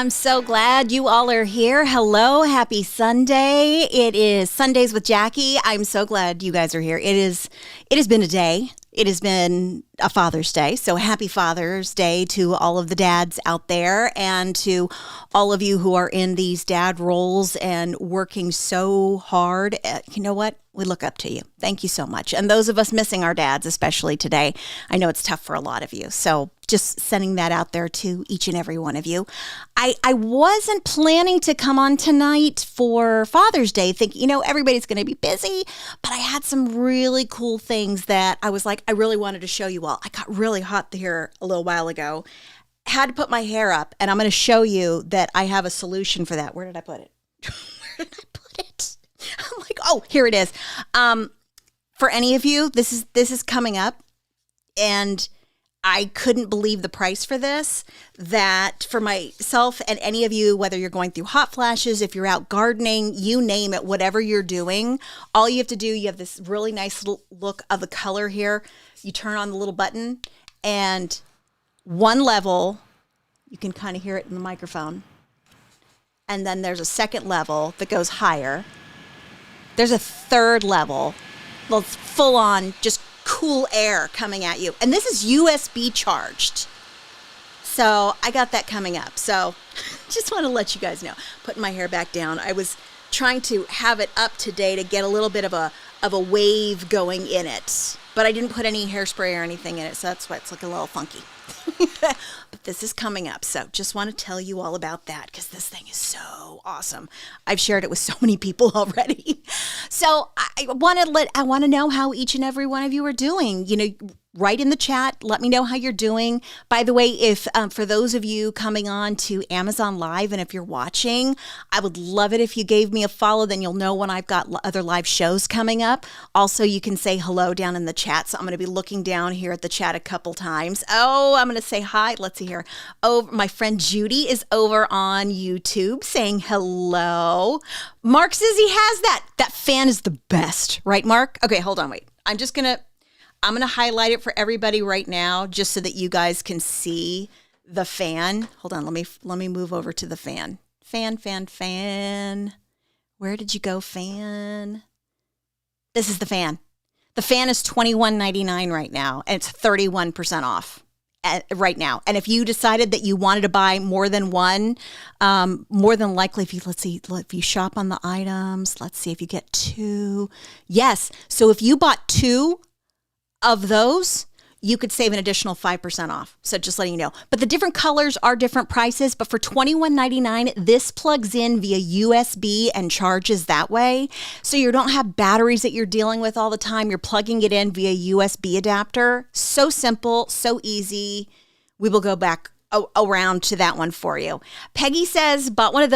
I'm so glad you all are here. Hello, happy Sunday. It is Sundays with Jackie. I'm so glad you guys are here. It has been a day. It has been a Father's Day. So happy Father's Day to all of the dads out there and to all of you who are in these dad roles and working so hard. You know what? We look up to you. Thank you so much. And those of us missing our dads, especially today, I know it's tough for a lot of you. So just sending that out there to each and every one of you. I wasn't planning to come on tonight for Father's Day, thinking, everybody's going to be busy, but I had some really cool things that I was like, I really wanted to show you all. I got really hot here a little while ago, had to put my hair up, and I'm going to show you that I have a solution for that. Where did I put it? Where did I put it? I'm like, oh, here it is. For any of you, this is coming up, and I couldn't believe the price for this, that for myself and any of you, whether you're going through hot flashes, if you're out gardening, you name it, whatever you're doing, all you have to do, you have this really nice look of the color here. You turn on the little button and one level, you can kind of hear it in the microphone. And then there's a second level that goes higher. There's a third level, well, it's full on just cool air coming at you. And this is USB charged. So I got that coming up. So just want to let you guys know. Putting my hair back down. I was trying to have it up today to get a little bit of a wave going in it. But I didn't put any hairspray or anything in it. So that's why it's looking a little funky. But this is coming up. So just want to tell you all about that because this thing is so awesome. I've shared it with so many people already. So I want to know how each and every one of you are doing. Write in the chat. Let me know how you're doing. By the way, if for those of you coming on to Amazon Live, and if you're watching, I would love it if you gave me a follow. Then you'll know when I've got other live shows coming up. Also, you can say hello down in the chat. So I'm going to be looking down here at the chat a couple times. Oh, I'm going to say hi. Let's see here. Oh, my friend Judy is over on YouTube saying hello. Mark says he has that. That fan is the best, right, Mark? Okay, hold on, wait. I'm going to highlight it for everybody right now just so that you guys can see the fan. Hold on, let me move over to the fan. Fan. Where did you go, fan? This is the fan. The fan is $21.99 right now, and it's 31% off right now. And if you decided that you wanted to buy more than one, more than likely, if you shop on the items, let's see if you get two. Yes, so if you bought two of those, you could save an additional 5% off. So just letting you know. But the different colors are different prices. But for $21.99, this plugs in via USB and charges that way. So you don't have batteries that you're dealing with all the time. You're plugging it in via USB adapter. So simple, so easy. We will go back around to that one for you. Peggy says, bought one of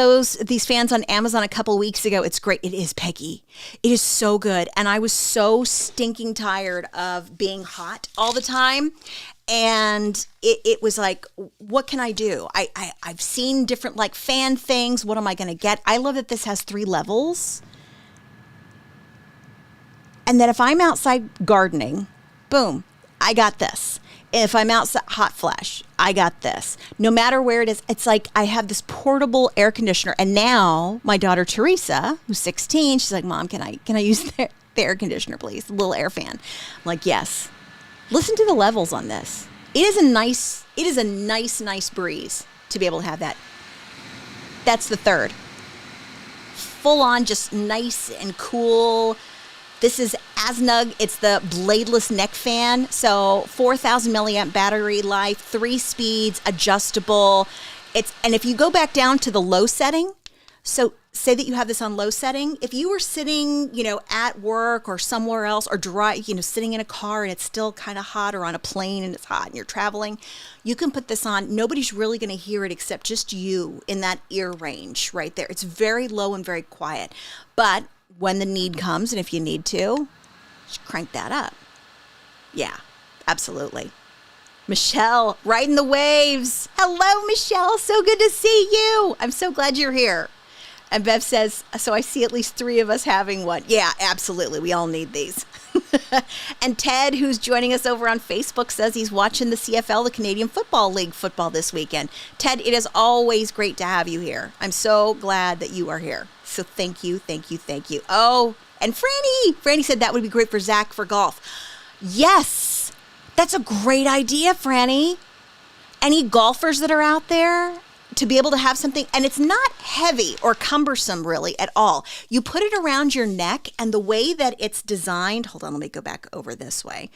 these fans on Amazon a couple weeks ago. It's great. It is, Peggy. It is so good. And I was so stinking tired of being hot all the time. And it was like, what can I do? I've seen different fan things. What am I going to get? I love that this has 3 levels. And that if I'm outside gardening, boom, I got this. If I'm outside hot flash, I got this. No matter where it is, it's like I have this portable air conditioner. And now my daughter Teresa, who's 16, she's like, Mom, can I use the air conditioner, please? The little air fan. I'm like, yes. Listen to the levels on this. It is a nice breeze to be able to have that. That's the third. Full on, just nice and cool. This is Asnug. It's the bladeless neck fan. So 4,000 milliamp battery life, 3 speeds, adjustable. And if you go back down to the low setting, so say that you have this on low setting. If you were sitting, at work or somewhere else or sitting in a car and it's still kind of hot, or on a plane and it's hot and you're traveling, you can put this on. Nobody's really going to hear it except just you in that ear range right there. It's very low and very quiet. But when the need comes, and if you need to, just crank that up. Yeah, absolutely. Michelle, riding the waves. Hello, Michelle. So good to see you. I'm so glad you're here. And Bev says, so I see at least 3 of us having one. Yeah, absolutely. We all need these. And Ted, who's joining us over on Facebook, says he's watching the CFL, the Canadian Football League football this weekend. Ted, it is always great to have you here. I'm so glad that you are here. So thank you, thank you, thank you. Oh, and Franny said that would be great for Jacque for golf. Yes, that's a great idea, Franny. Any golfers that are out there, to be able to have something, and it's not heavy or cumbersome really at all. You put it around your neck, and the way that it's designed, hold on, let me go back over this way.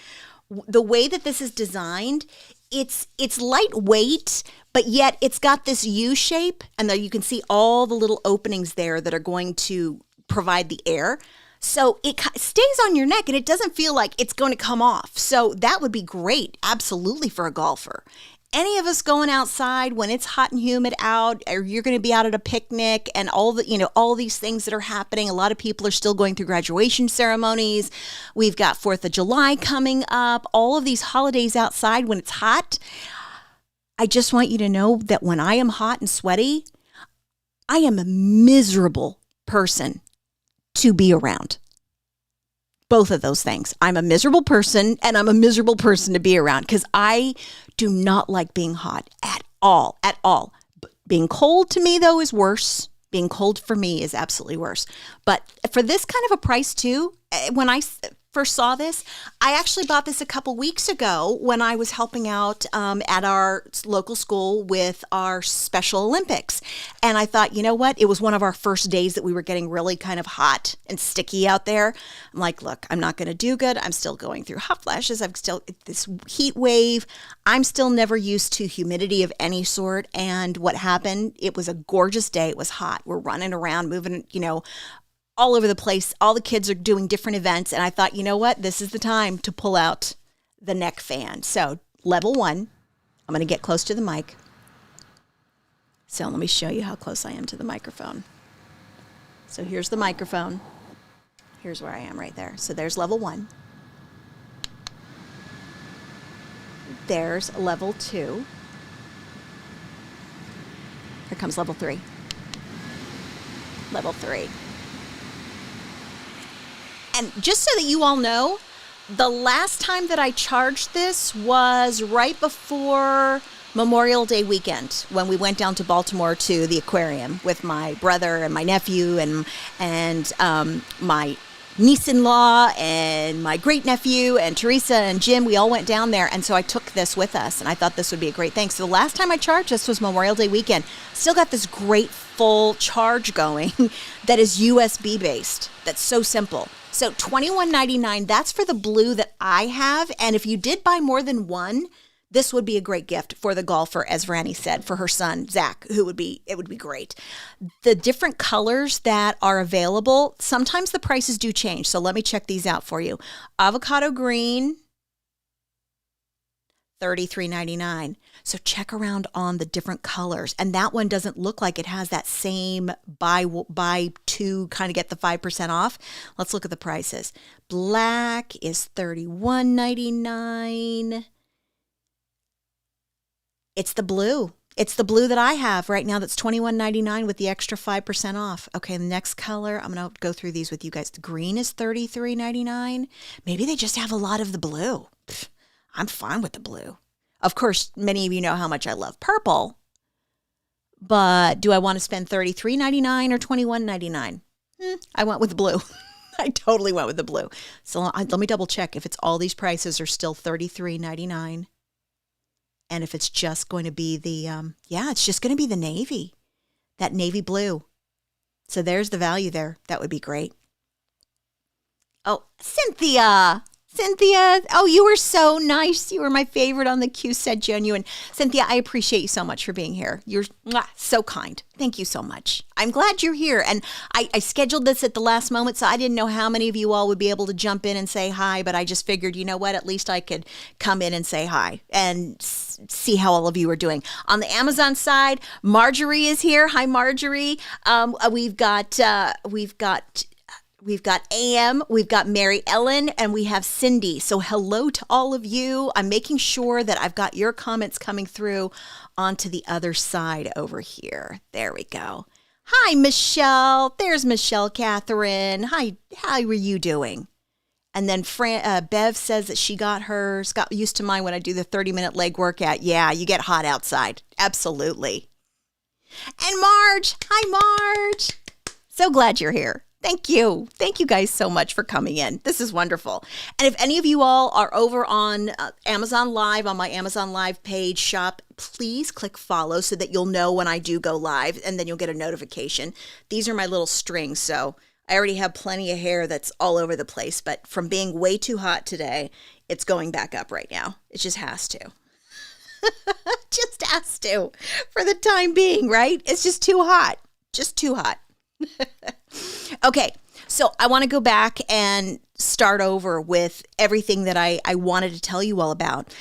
The way that this is designed, it's lightweight, but yet it's got this U shape, and there you can see all the little openings there that are going to provide the air. So it stays on your neck, and it doesn't feel like it's going to come off. So that would be great, absolutely, for a golfer. Any of us going outside when it's hot and humid out, or you're going to be out at a picnic, and all these things that are happening. A lot of people are still going through graduation ceremonies. We've got 4th of July coming up, all of these holidays outside when it's hot. I just want you to know that when I am hot and sweaty, I am a miserable person to be around. Both of those things. I'm a miserable person, and I'm a miserable person to be around because I do not like being hot at all. But being cold to me, though, is worse. Being cold for me is absolutely worse. But for this kind of a price, too, when I first saw this, I actually bought this a couple weeks ago when I was helping out at our local school with our Special Olympics. And I thought, you know what? It was one of our first days that we were getting really kind of hot and sticky out there. I'm like, look, I'm not going to do good. I'm still going through hot flashes. I'm still this heat wave. I'm still never used to humidity of any sort. And what happened? It was a gorgeous day. It was hot. We're running around, moving, all over the place. All the kids are doing different events. And I thought, you know what? This is the time to pull out the neck fan. So level 1, I'm going to get close to the mic. So let me show you how close I am to the microphone. So here's the microphone. Here's where I am right there. So there's level 1. There's level 2. Here comes level 3. Level 3. And just so that you all know, the last time that I charged this was right before Memorial Day weekend when we went down to Baltimore to the aquarium with my brother and my nephew and my niece-in-law and my great-nephew and Teresa and Jim. We all went down there, and so I took this with us, and I thought this would be a great thing. So the last time I charged this was Memorial Day weekend. Still got this great full charge going that is USB-based. That's so simple. So $21.99, that's for the blue that I have, and if you did buy more than one, this would be a great gift for the golfer, as Franny said, for her son, Jacque, it would be great. The different colors that are available, sometimes the prices do change. So let me check these out for you. Avocado green, $33.99. So check around on the different colors. And that one doesn't look like it has that same buy two, kind of get the 5% off. Let's look at the prices. Black is $31.99. It's the blue. It's the blue that I have right now that's $21.99 with the extra 5% off. Okay, the next color, I'm going to go through these with you guys. The green is $33.99. Maybe they just have a lot of the blue. I'm fine with the blue. Of course, many of you know how much I love purple. But do I want to spend $33.99 or $21.99? I went with the blue. I totally went with the blue. So let me double check if it's all these prices are still $33.99. And if it's just going to be it's just going to be the navy, that navy blue. So there's the value there. That would be great. Oh, Cynthia, oh, you were so nice. You were my favorite on the Q Said Genuine. Cynthia, I appreciate you so much for being here. You're so kind. Thank you so much. I'm glad you're here. And I scheduled this at the last moment, so I didn't know how many of you all would be able to jump in and say hi, but I just figured, you know what, at least I could come in and say hi and see how all of you are doing. On the Amazon side, Marjorie is here. Hi, Marjorie. We've got AM, we've got Mary Ellen, and we have Cindy. So hello to all of you. I'm making sure that I've got your comments coming through onto the other side over here. There we go. Hi, Michelle. There's Michelle Catherine. Hi, how are you doing? And then Bev says that she got hers, got used to mine when I do the 30-minute leg workout. Yeah, you get hot outside. Absolutely. And Marge. Hi, Marge. So glad you're here. Thank you. Thank you guys so much for coming in. This is wonderful. And if any of you all are over on Amazon Live, on my Amazon Live page shop, please click follow so that you'll know when I do go live, and then you'll get a notification. These are my little strings, so I already have plenty of hair that's all over the place, but from being way too hot today, it's going back up right now. It just has to. Just has to for the time being, right? It's just too hot. Just too hot. Okay, so I want to go back and start over with everything that I wanted to tell you all about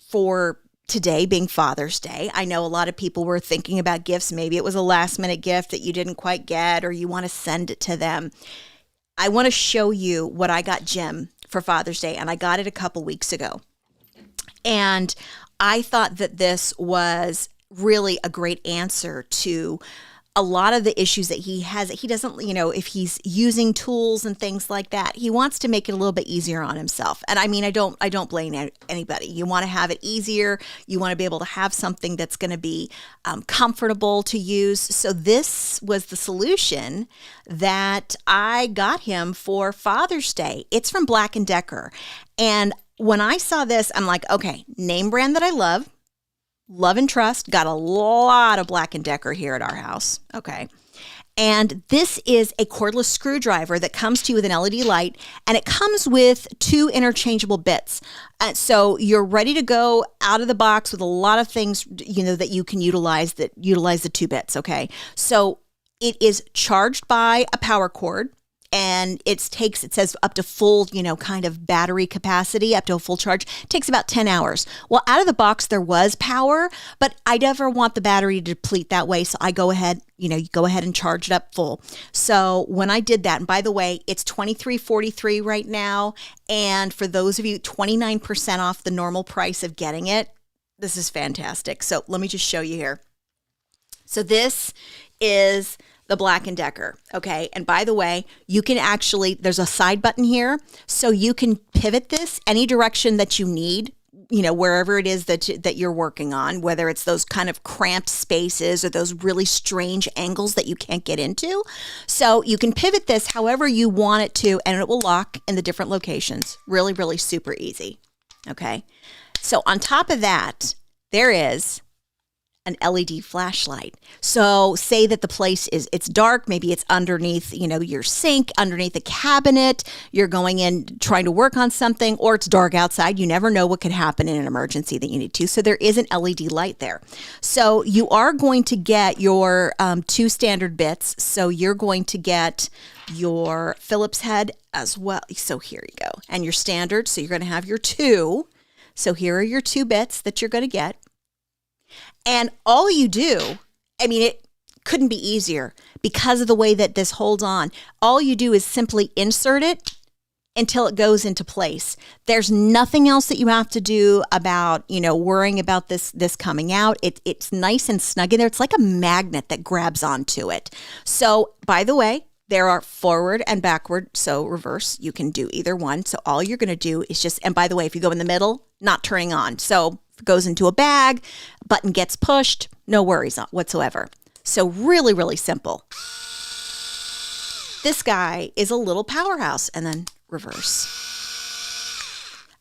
for today being Father's Day. I know a lot of people were thinking about gifts. Maybe it was a last minute gift that you didn't quite get, or you want to send it to them. I want to show you what I got Jim for Father's Day, and I got it a couple weeks ago. And I thought that this was really a great answer to a lot of the issues that he has. He doesn't, if he's using tools and things like that, he wants to make it a little bit easier on himself. And I mean, I don't blame anybody. You want to have it easier. You want to be able to have something that's going to be comfortable to use. So this was the solution that I got him for Father's Day. It's from Black & Decker. And when I saw this, I'm like, okay, name brand that I love and trust. Got a lot of Black & Decker here at our house. Okay. And this is a cordless screwdriver that comes to you with an LED light, and it comes with 2 interchangeable bits. So you're ready to go out of the box with a lot of things, that you can utilize the 2 bits. Okay. So it is charged by a power cord. And it says up to full, kind of battery capacity, up to a full charge. It takes about 10 hours. Well, out of the box, there was power, but I never want the battery to deplete that way. So I go ahead, you go ahead and charge it up full. So when I did that, and by the way, it's $23.43 right now. And for those of you, 29% off the normal price of getting it. This is fantastic. So let me just show you here. So this is the Black & Decker. Okay. And by the way, you can there's a side button here. So you can pivot this any direction that you need, wherever it is that you're working on, whether it's those kind of cramped spaces or those really strange angles that you can't get into. So you can pivot this however you want it to, and it will lock in the different locations. Really, really super easy. Okay. So on top of that, there is an LED flashlight. So say that the place it's dark, maybe it's underneath, your sink, underneath a cabinet, you're going in trying to work on something, or it's dark outside. You never know what could happen in an emergency that you need to. So there is an LED light there. So you are going to get your 2 standard bits. So you're going to get your Phillips head as well. So here you go. And your standard. So you're going to have your 2. So here are your 2 bits that you're going to get. And all you do, it couldn't be easier because of the way that this holds on. All you do is simply insert it until it goes into place. There's nothing else that you have to do about, worrying about this coming out. It's nice and snug in there. It's like a magnet that grabs onto it. So, by the way, there are forward and backward, so reverse. You can do either one. So all you're going to do is and by the way, if you go in the middle, not turning on. So goes into a bag, button gets pushed, no worries whatsoever. So really, really simple. This guy is a little powerhouse, and then reverse.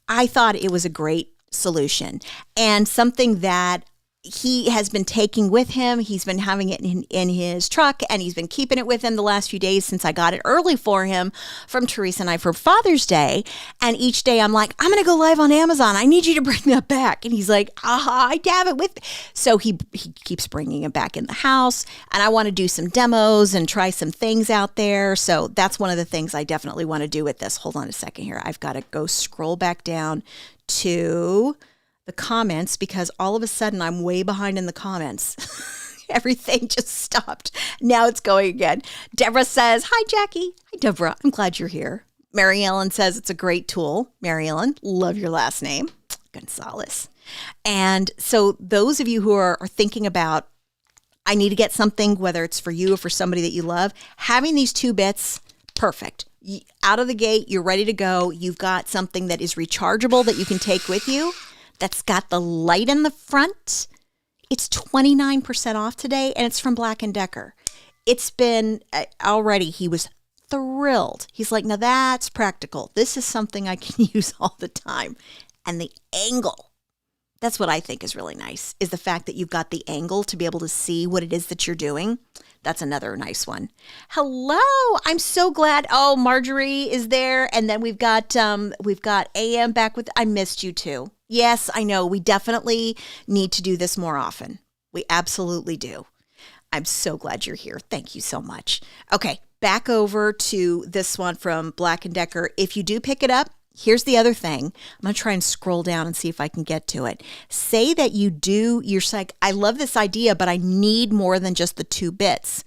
I thought it was a great solution and something that he has been taking with him. He's been having it in his truck, and he's been keeping it with him the last few days since I got it early for him from Teresa and I for Father's Day. And each day I'm like, I'm going to go live on Amazon. I need you to bring that back. And he's like, I have it with me. So he keeps bringing it back in the house, and I want to do some demos and try some things out there. So that's one of the things I definitely want to do with this. Hold on a second here. I've got to go scroll back down to the comments because all of a sudden I'm way behind in the comments. Everything just stopped. Now it's going again. Deborah says, hi, Jackie. Hi, Deborah. I'm glad you're here. Mary Ellen says it's a great tool. Mary Ellen, love your last name. Gonzalez. And so those of you who are thinking about, I need to get something, whether it's for you or for somebody that you love, having these 2 bits, perfect. Out of the gate, you're ready to go. You've got something that is rechargeable that you can take with you, that's got the light in the front. It's 29% off today, and it's from Black & Decker. It's been already, he was thrilled. He's like, now that's practical. This is something I can use all the time. And the angle, that's what I think is really nice, is the fact that you've got the angle to be able to see what it is that you're doing. That's another nice one. Hello, I'm so glad. Oh, Marjorie is there. And then we've got AM back with, I missed you too. Yes, I know. We definitely need to do this more often. We absolutely do. I'm so glad you're here. Thank you so much. Okay, back over to this one from Black & Decker. If you do pick it up, here's the other thing. I'm going to try and scroll down and see if I can get to it. Say that you're like, I love this idea, but I need more than just the 2 bits.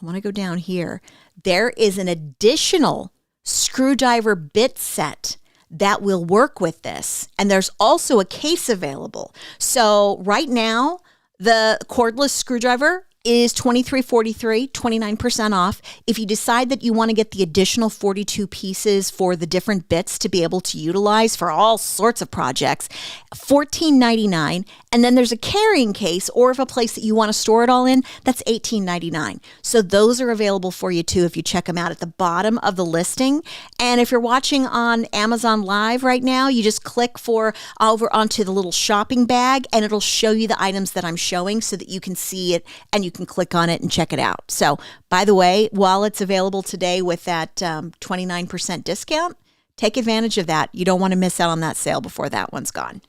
I want to go down here. There is an additional screwdriver bit set that will work with this. And there's also a case available. So right now, the cordless screwdriver is $23.43, 29% off. If you decide that you want to get the additional 42 pieces for the different bits to be able to utilize for all sorts of projects, $14.99. And then there's a carrying case, or if a place that you want to store it all in, that's $18.99. So those are available for you too if you check them out at the bottom of the listing. And if you're watching on Amazon Live right now, you just click over onto the little shopping bag, and it'll show you the items that I'm showing so that you can see it and you can click on it and check it out. So, by the way, while it's available today with that 29% discount, take advantage of that. You don't want to miss out on that sale before that one's gone.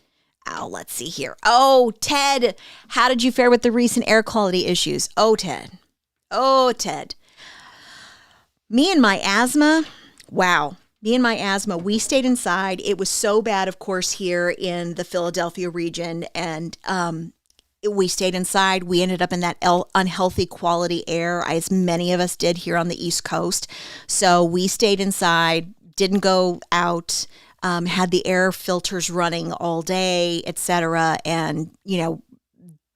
Oh, let's see here. Oh, Ted, how did you fare with the recent air quality issues? Oh, Ted. Oh, Ted. Me and my asthma, wow. Me and my asthma, we stayed inside. It was so bad, of course, here in the Philadelphia region, and we stayed inside. We ended up in that unhealthy quality air, as many of us did here on the East Coast. So we stayed inside, didn't go out, had the air filters running all day, etc. And,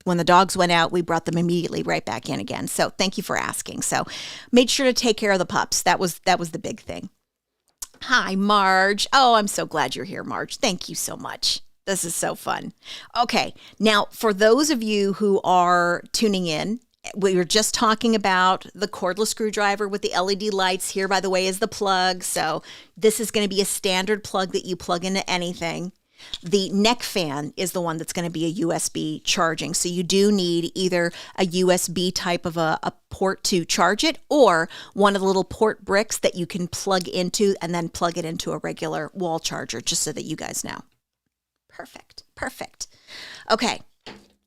when the dogs went out, we brought them immediately right back in again. So thank you for asking. So made sure to take care of the pups. That was the big thing. Hi, Marge. Oh, I'm so glad you're here, Marge. Thank you so much. This is so fun. Okay, now for those of you who are tuning in, we were just talking about the cordless screwdriver with the LED lights. Here, by the way, is the plug. So this is going to be a standard plug that you plug into anything. The neck fan is the one that's going to be a USB charging. So you do need either a USB type of a port to charge it, or one of the little port bricks that you can plug into and then plug it into a regular wall charger, just so that you guys know. Perfect. Okay.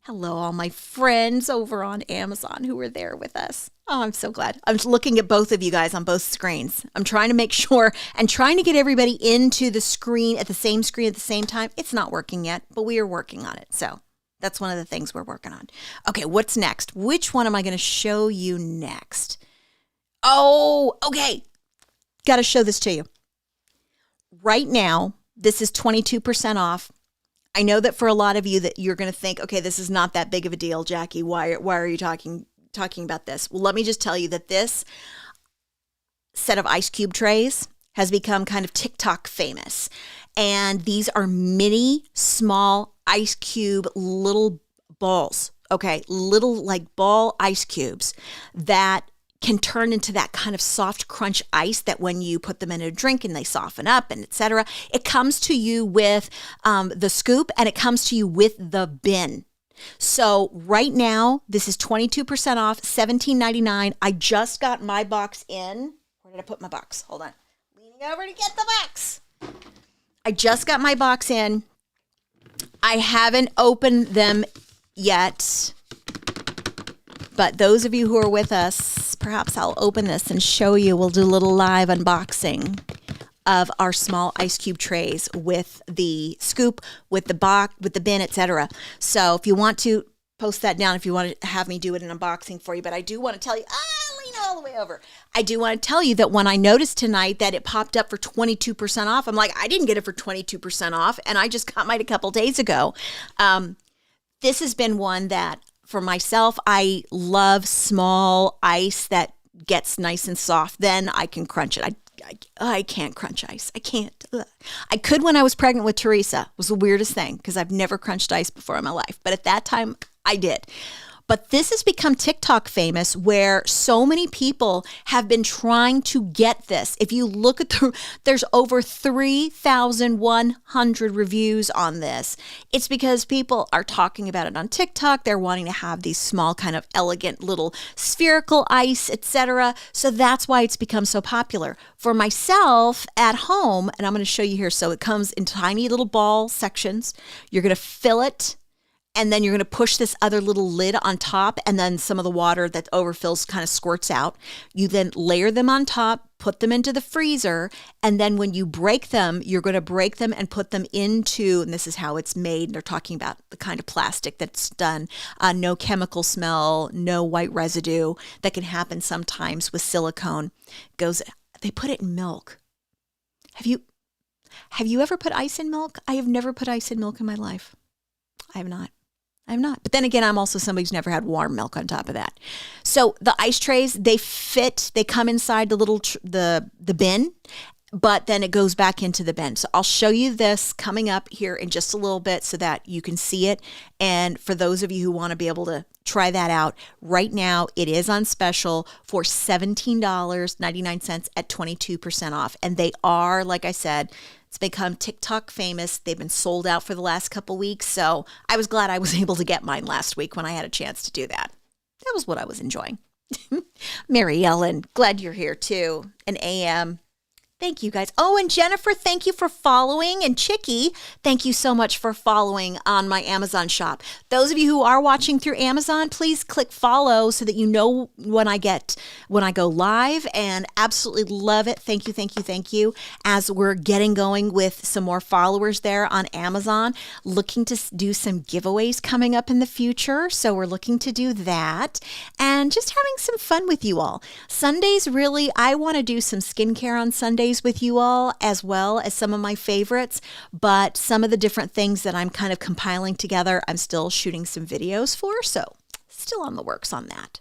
Hello, all my friends over on Amazon who were there with us. Oh, I'm so glad. I'm looking at both of you guys on both screens. I'm trying to make sure and trying to get everybody into the screen at the same time. It's not working yet, but we are working on it. So that's one of the things we're working on. Okay, what's next? Which one am I going to show you next? Oh, okay. Got to show this to you. Right now, this is 22% off. I know that for a lot of you that you're going to think, okay, this is not that big of a deal, Jackie. Why are you talking about this? Well, let me just tell you that this set of ice cube trays has become kind of TikTok famous. And these are mini, small ice cube little balls, okay? Little like ball ice cubes that can turn into that kind of soft crunch ice that when you put them in a drink and they soften up and etc. It comes to you with the scoop, and it comes to you with the bin. So right now, this is 22% off, $17.99. I just got my box in. Where did I put my box? Hold on. Leaning over to get the box. I just got my box in. I haven't opened them yet. But those of you who are with us, perhaps I'll open this and show you. We'll do a little live unboxing of our small ice cube trays with the scoop, with the box, with the bin, etc. So if you want to post that down, if you want to have me do it in unboxing for you. But I do want to tell you, lean all the way over. I do want to tell you that when I noticed tonight that it popped up for 22% off, I'm like, I didn't get it for 22% off, and I just got mine a couple days ago. This has been one that For myself, I love small ice that gets nice and soft. Then I can crunch it. I can't crunch ice. I can't. Ugh. I could when I was pregnant with Teresa. It was the weirdest thing because I've never crunched ice before in my life. But at that time, I did. But this has become TikTok famous where so many people have been trying to get this. If you look at there's over 3,100 reviews on this. It's because people are talking about it on TikTok. They're wanting to have these small kind of elegant little spherical ice, etc. So that's why it's become so popular. For myself at home, and I'm going to show you here. So it comes in tiny little ball sections. You're going to fill it. And then you're going to push this other little lid on top, and then some of the water that overfills kind of squirts out. You then layer them on top, put them into the freezer, and then when you break them, you're going to break them and put them into, and this is how it's made. They're talking about the kind of plastic that's done. No chemical smell, no white residue that can happen sometimes with silicone. They put it in milk. Have you ever put ice in milk? I have never put ice in milk in my life. I have not. But then again, I'm also somebody who's never had warm milk on top of that. So the ice trays, they come inside the little, the bin, but then it goes back into the bin. So I'll show you this coming up here in just a little bit so that you can see it. And for those of you who want to be able to try that out, right now it is on special for $17.99 at 22% off. And they are, like I said, it's become TikTok famous. They've been sold out for the last couple weeks. So I was glad I was able to get mine last week when I had a chance to do that. That was what I was enjoying. Mary Ellen, glad you're here too. And AM. Thank you guys. Oh, and Jennifer, thank you for following. And Chicky, thank you so much for following on my Amazon shop. Those of you who are watching through Amazon, please click follow so that you know when I go live, and absolutely love it. Thank you, thank you, thank you. As we're getting going with some more followers there on Amazon, looking to do some giveaways coming up in the future. So we're looking to do that and just having some fun with you all. Sundays, really, I want to do some skincare on Sundays with you all, as well as some of my favorites, but some of the different things that I'm kind of compiling together, I'm still shooting some videos for, so still on the works on that.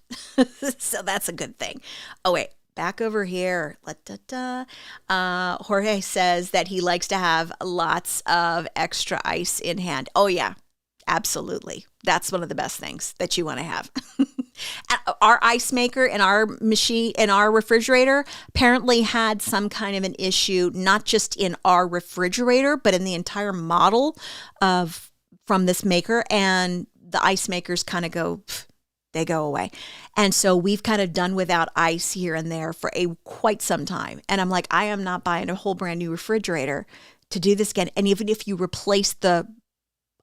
So that's a good thing. Oh, wait, back over here. Jorge says that he likes to have lots of extra ice in hand. Oh, yeah, absolutely. That's one of the best things that you want to have. Our ice maker in our machine, in our refrigerator, apparently had some kind of an issue, not just in our refrigerator, but in the entire model from this maker. And the ice makers kind of go away. And so we've kind of done without ice here and there for quite some time. And I'm like, I am not buying a whole brand new refrigerator to do this again. And even if you replace the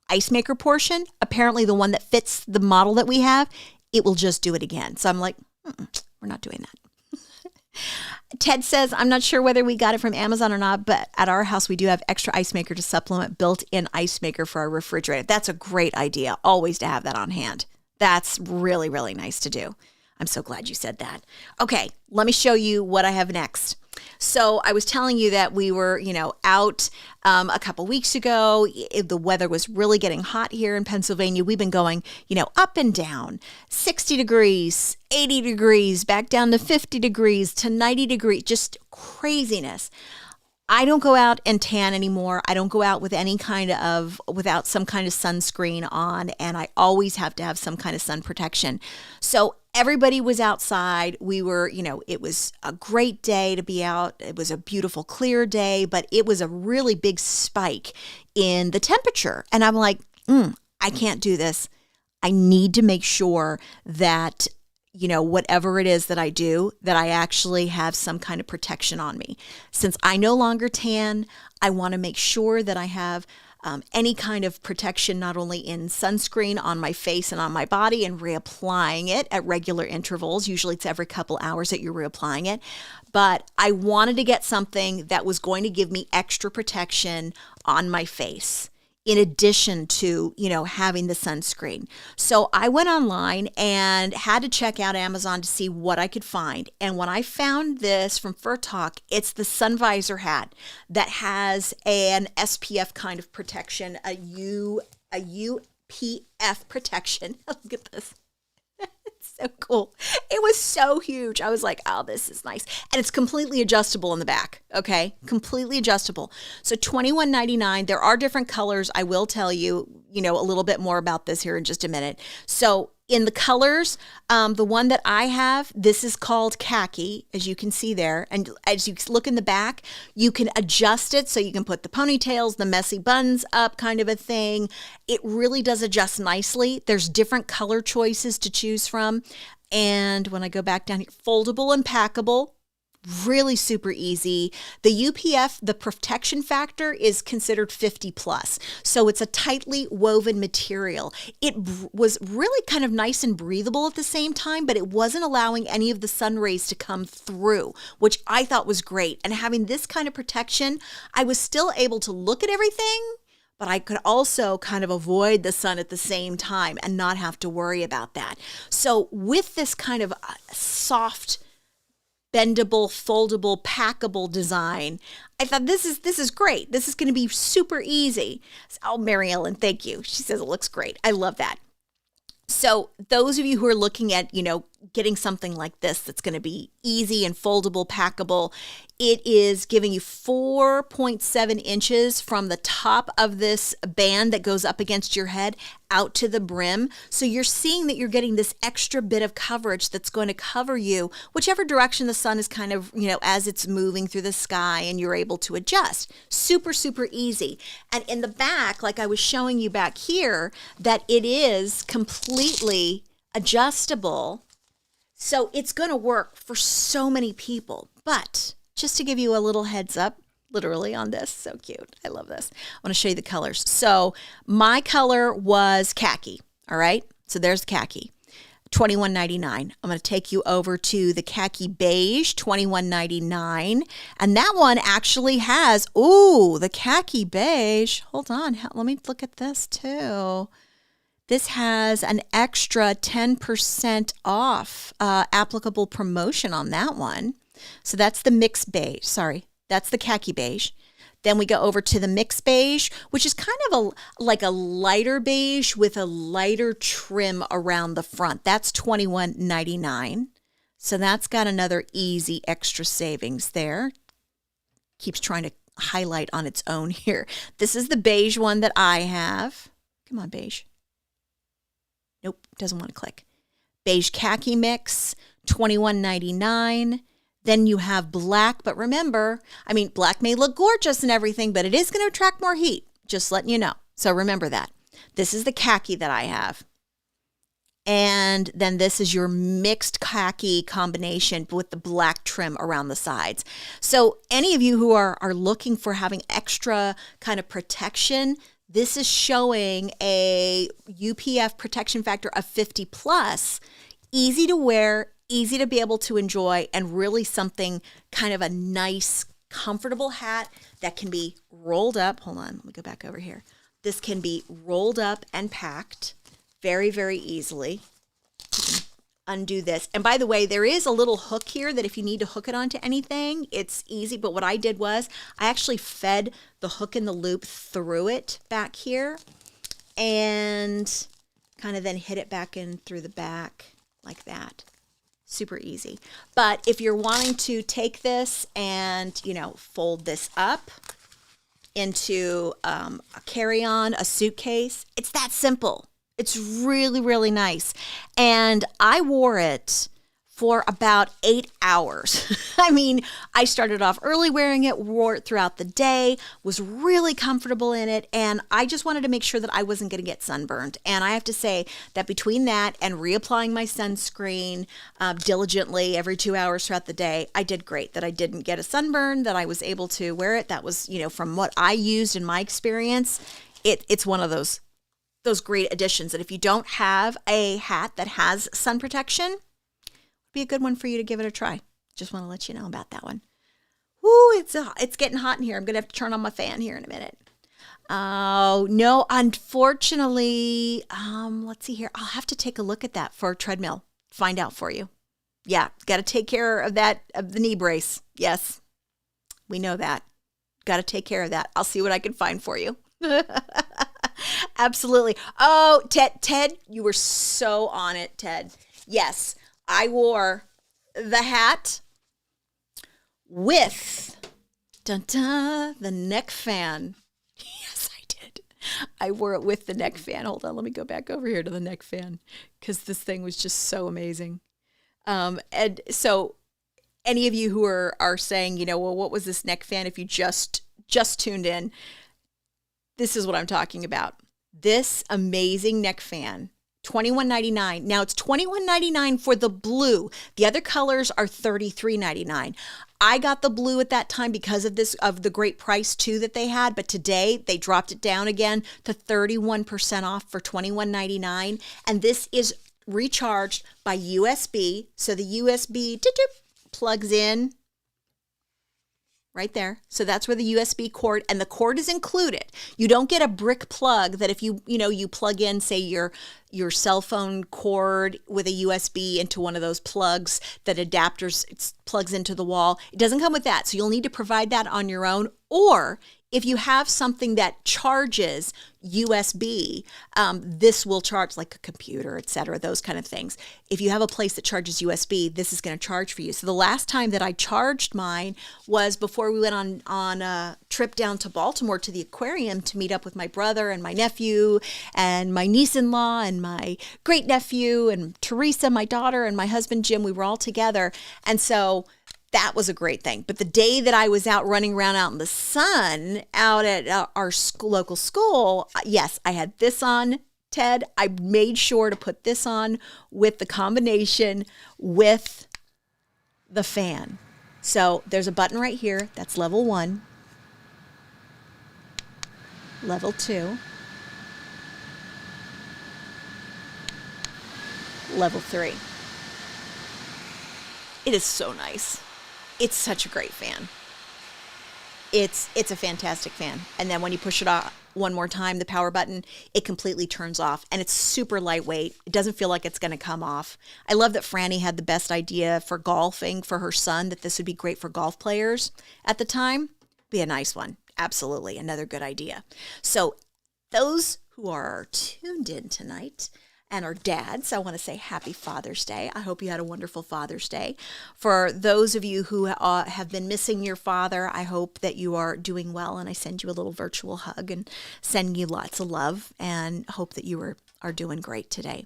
ice maker portion, apparently the one that fits the model that we have, it will just do it again. So I'm like, we're not doing that. Ted says, I'm not sure whether we got it from Amazon or not, but at our house, we do have extra ice maker to supplement built-in ice maker for our refrigerator. That's a great idea. Always to have that on hand. That's really, really nice to do. I'm so glad you said that. Okay, let me show you what I have next. So I was telling you that we were, out a couple weeks ago. The weather was really getting hot here in Pennsylvania. We've been going, up and down, 60 degrees, 80 degrees, back down to 50 degrees to 90 degrees, just craziness. I don't go out and tan anymore. I don't go out with without some kind of sunscreen on, and I always have to have some kind of sun protection. So everybody was outside. We were, it was a great day to be out. It was a beautiful, clear day, but it was a really big spike in the temperature. And I'm like, I can't do this. I need to make sure that whatever it is that I do, that I actually have some kind of protection on me. Since I no longer tan, I want to make sure that I have any kind of protection, not only in sunscreen on my face and on my body, and reapplying it at regular intervals. Usually it's every couple hours that you're reapplying it. But I wanted to get something that was going to give me extra protection on my face, in addition to, having the sunscreen. So I went online and had to check out Amazon to see what I could find. And when I found this from Fur Talk, it's the sun visor hat that has an SPF kind of protection, a UPF UPF protection. Look at this. It's so cool. It was so huge. I was like, oh, this is nice. And it's completely adjustable in the back. Okay. Completely adjustable. So $21.99. There are different colors. I will tell you, a little bit more about this here in just a minute. So in the colors, the one that I have, this is called khaki, as you can see there. And as you look in the back, you can adjust it so you can put the ponytails, the messy buns up, kind of a thing. It really does adjust nicely. There's different color choices to choose from. And when I go back down here, foldable and packable. Really super easy. The UPF, the protection factor, is considered 50 plus. So it's a tightly woven material. It was really kind of nice and breathable at the same time, but it wasn't allowing any of the sun rays to come through, which I thought was great. And having this kind of protection, I was still able to look at everything, but I could also kind of avoid the sun at the same time and not have to worry about that. So with this kind of soft, bendable, foldable, packable design, I thought this is great. This is going to be super easy. Oh, Mary Ellen, thank you. She says it looks great. I love that. So those of you who are looking at, getting something like this that's going to be easy and foldable, packable, it is giving you 4.7 inches from the top of this band that goes up against your head out to the brim. So you're seeing that you're getting this extra bit of coverage that's going to cover you whichever direction the sun is kind of, as it's moving through the sky, and you're able to adjust. Super, super easy. And in the back, like I was showing you back here, that it is completely adjustable. So it's going to work for so many people. But just to give you a little heads up, literally on this, so cute. I love this. I want to show you the colors. So my color was khaki. All right. So there's khaki, $21.99. I'm going to take you over to the khaki beige, $21.99. And that one actually has, the khaki beige. Hold on. Let me look at this too. This has an extra 10% off applicable promotion on that one. So that's the mixed beige. Sorry, that's the khaki beige. Then we go over to the mixed beige, which is kind of like a lighter beige with a lighter trim around the front. That's $21.99. So that's got another easy extra savings there. Keeps trying to highlight on its own here. This is the beige one that I have. Come on, beige. Nope, doesn't want to click. Beige khaki mix, $21.99. Then you have black, but remember, black may look gorgeous and everything, but it is going to attract more heat, just letting you know. So remember that. This is the khaki that I have. And then this is your mixed khaki combination with the black trim around the sides. So any of you who are looking for having extra kind of protection, this is showing a UPF protection factor of 50 plus, easy to wear, easy to be able to enjoy, and really something kind of a nice, comfortable hat that can be rolled up. Hold on, let me go back over here. This can be rolled up and packed very, very easily. You can undo this. And by the way, there is a little hook here that if you need to hook it onto anything, it's easy. But what I did was I actually fed the hook in the loop through it back here and kind of then hit it back in through the back like that. Super easy. But if you're wanting to take this and, fold this up into a carry-on, a suitcase, it's that simple. It's really, really nice. And I wore it for about 8 hours. I started off early wearing it, wore it throughout the day, was really comfortable in it, and I just wanted to make sure that I wasn't going to get sunburned. And I have to say that between that and reapplying my sunscreen diligently every 2 hours throughout the day, I did great. That I didn't get a sunburn, that I was able to wear it. That was, from what I used in my experience, it's one of those great additions. And if you don't have a hat that has sun protection, be a good one for you to give it a try. Just want to let you know about that one. Woo, it's getting hot in here. I'm going to have to turn on my fan here in a minute. Oh, no, unfortunately, let's see here. I'll have to take a look at that for a treadmill. Find out for you. Yeah, got to take care of that, of the knee brace. Yes, we know that. Got to take care of that. I'll see what I can find for you. Absolutely. Oh, Ted, you were so on it, Ted. Yes, I wore the hat with the neck fan. Yes, I did. I wore it with the neck fan. Hold on, let me go back over here to the neck fan because this thing was just so amazing. And so any of you who are saying, well, what was this neck fan? If you just tuned in, this is what I'm talking about. This amazing neck fan, $21.99. Now it's $21.99 for the blue. The other colors are $33.99. I got the blue at that time because of the great price too that they had, but today they dropped it down again to 31% off for $21.99. And this is recharged by USB. So the USB plugs in right there. So that's where the USB cord, and the cord is included. You don't get a brick plug that if you plug in, say, your cell phone cord with a USB into one of those plugs that adapters plugs into the wall. It doesn't come with that. So you'll need to provide that on your own. Or if you have something that charges USB, this will charge, like a computer, etc., those kind of things. If you have a place that charges USB, this is going to charge for you. So the last time that I charged mine was before we went on a trip down to Baltimore to the aquarium to meet up with my brother and my nephew and my niece-in-law and my great-nephew and Teresa, my daughter, and my husband Jim. We were all together. And so that was a great thing. But the day that I was out running around out in the sun out at our local school, yes, I had this on, Ted. I made sure to put this on with the combination with the fan. So there's a button right here. That's level 1. Level 2. Level 3. It is so nice. It's such a great fan. It's a fantastic fan. And then when you push it off one more time, the power button, it completely turns off. And it's super lightweight. It doesn't feel like it's going to come off. I love that Franny had the best idea for golfing for her son, that this would be great for golf players at the time. Be a nice one. Absolutely. Another good idea. So those who are tuned in tonight and our dads, I want to say happy Father's Day. I hope you had a wonderful Father's Day. For those of you who have been missing your father, I hope that you are doing well, and I send you a little virtual hug and send you lots of love, and hope that you are doing great today.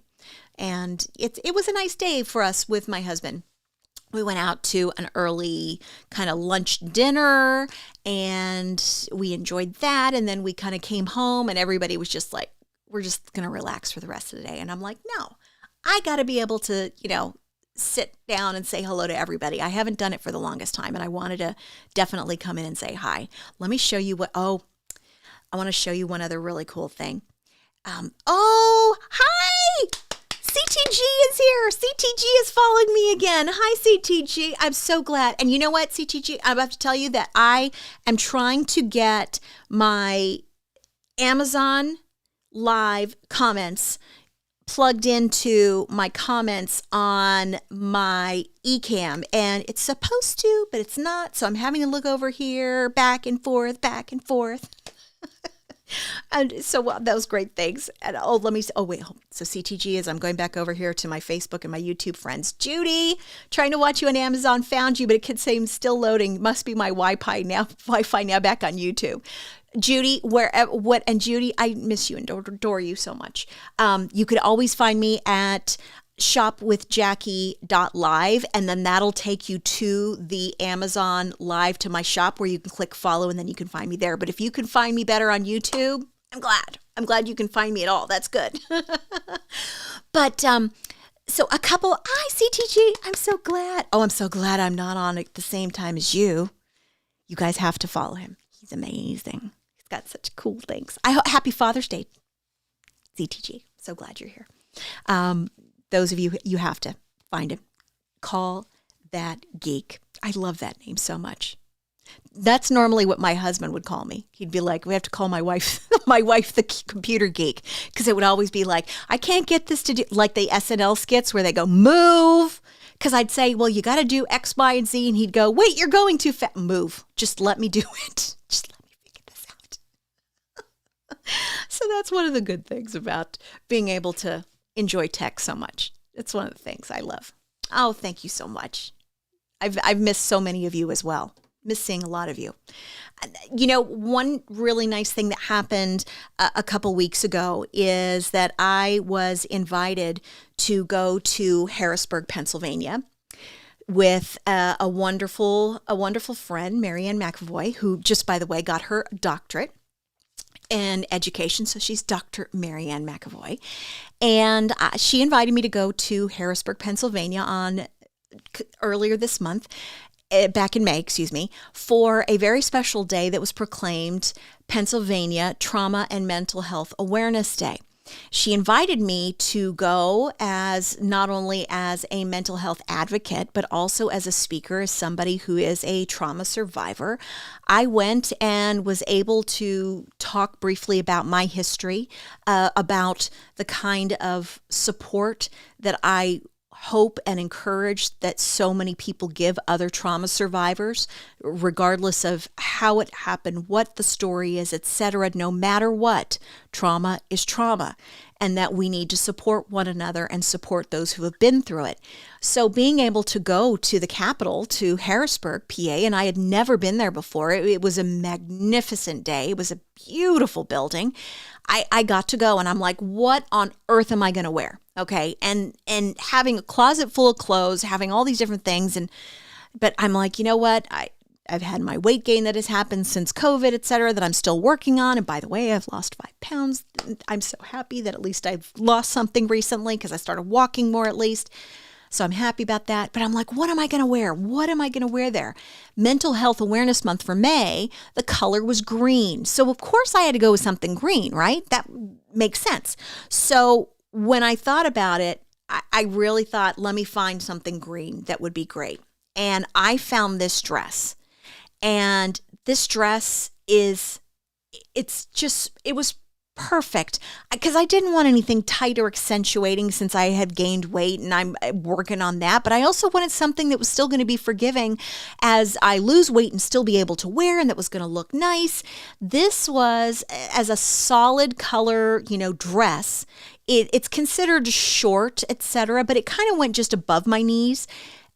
And it was a nice day for us with my husband. We went out to an early kind of lunch dinner, and we enjoyed that, and then we kind of came home, and everybody was just like, we're just going to relax for the rest of the day. And I'm like, no, I got to be able to, sit down and say hello to everybody. I haven't done it for the longest time, and I wanted to definitely come in and say hi. Let me show you I want to show you one other really cool thing. Hi! CTG is here. CTG is following me again. Hi, CTG. I'm so glad. And you know what, CTG? I'm about to tell you that I am trying to get my Amazon Live comments plugged into my comments on my eCam, and it's supposed to, but it's not. So I'm having to look over here, back and forth. And so those great things. And so CTG I'm going back over here to my Facebook and my YouTube friends. Judy, trying to watch you on Amazon, found you, but it could say still loading. Must be my Wi-Fi now back on YouTube. Judy, and Judy, I miss you and adore you so much. You could always find me at shopwithjackie.live, and then that'll take you to the Amazon Live to my shop where you can click follow, and then you can find me there. But if you can find me better on YouTube, I'm glad you can find me at all. That's good. But so CTG, I'm so glad. Oh, I'm so glad I'm not on at the same time as you. You guys have to follow him. He's amazing. He's got such cool things. Happy Father's Day, CTG. So glad you're here. Those of you have to find him. Call That Geek. I love that name so much. That's normally what my husband would call me. He'd be like, we have to call my wife the computer geek, because it would always be like, I can't get this to do, like the SNL skits where they go, move. Because I'd say, well, you got to do X, Y, and Z. And he'd go, wait, you're going too fast. Move. Just let me do it. Just let me figure this out. So that's one of the good things about being able to enjoy tech so much. It's one of the things I love. Oh, thank you so much. I've missed so many of you as well. Miss seeing a lot of you. One really nice thing that happened a couple weeks ago is that I was invited to go to Harrisburg, Pennsylvania, with a wonderful friend, Marianne McAvoy, who just, by the way, got her doctorate in education. So she's Dr. Marianne McAvoy. And she invited me to go to Harrisburg, Pennsylvania earlier this month, back in May, for a very special day that was proclaimed Pennsylvania Trauma and Mental Health Awareness Day. She invited me to go as not only as a mental health advocate, but also as a speaker, as somebody who is a trauma survivor. I went and was able to talk briefly about my history, about the kind of support that I hope and encourage that so many people give other trauma survivors, regardless of how it happened, what the story is, etc. No matter what, trauma is trauma, and that we need to support one another and support those who have been through it. So being able to go to the capital, to Harrisburg, PA, and I had never been there before. It was a magnificent day. It was a beautiful building. I got to go and I'm like, what on earth am I going to wear? Okay. And having a closet full of clothes, having all these different things. But I'm like, you know what? I've had my weight gain that has happened since COVID, et cetera, that I'm still working on. And by the way, I've lost 5 pounds. I'm so happy that at least I've lost something recently because I started walking more at least. So I'm happy about that. But I'm like, what am I going to wear? What am I going to wear there? Mental Health Awareness Month for May, the color was green. So of course I had to go with something green, right? That makes sense. So when I thought about it, I really thought, let me find something green that would be great. And I found this dress. And this dress it was perfect because I didn't want anything tight or accentuating since I had gained weight and I'm working on that. But I also wanted something that was still going to be forgiving as I lose weight and still be able to wear and that was going to look nice. This was as a solid color, dress. It's considered short, etc., but it kind of went just above my knees.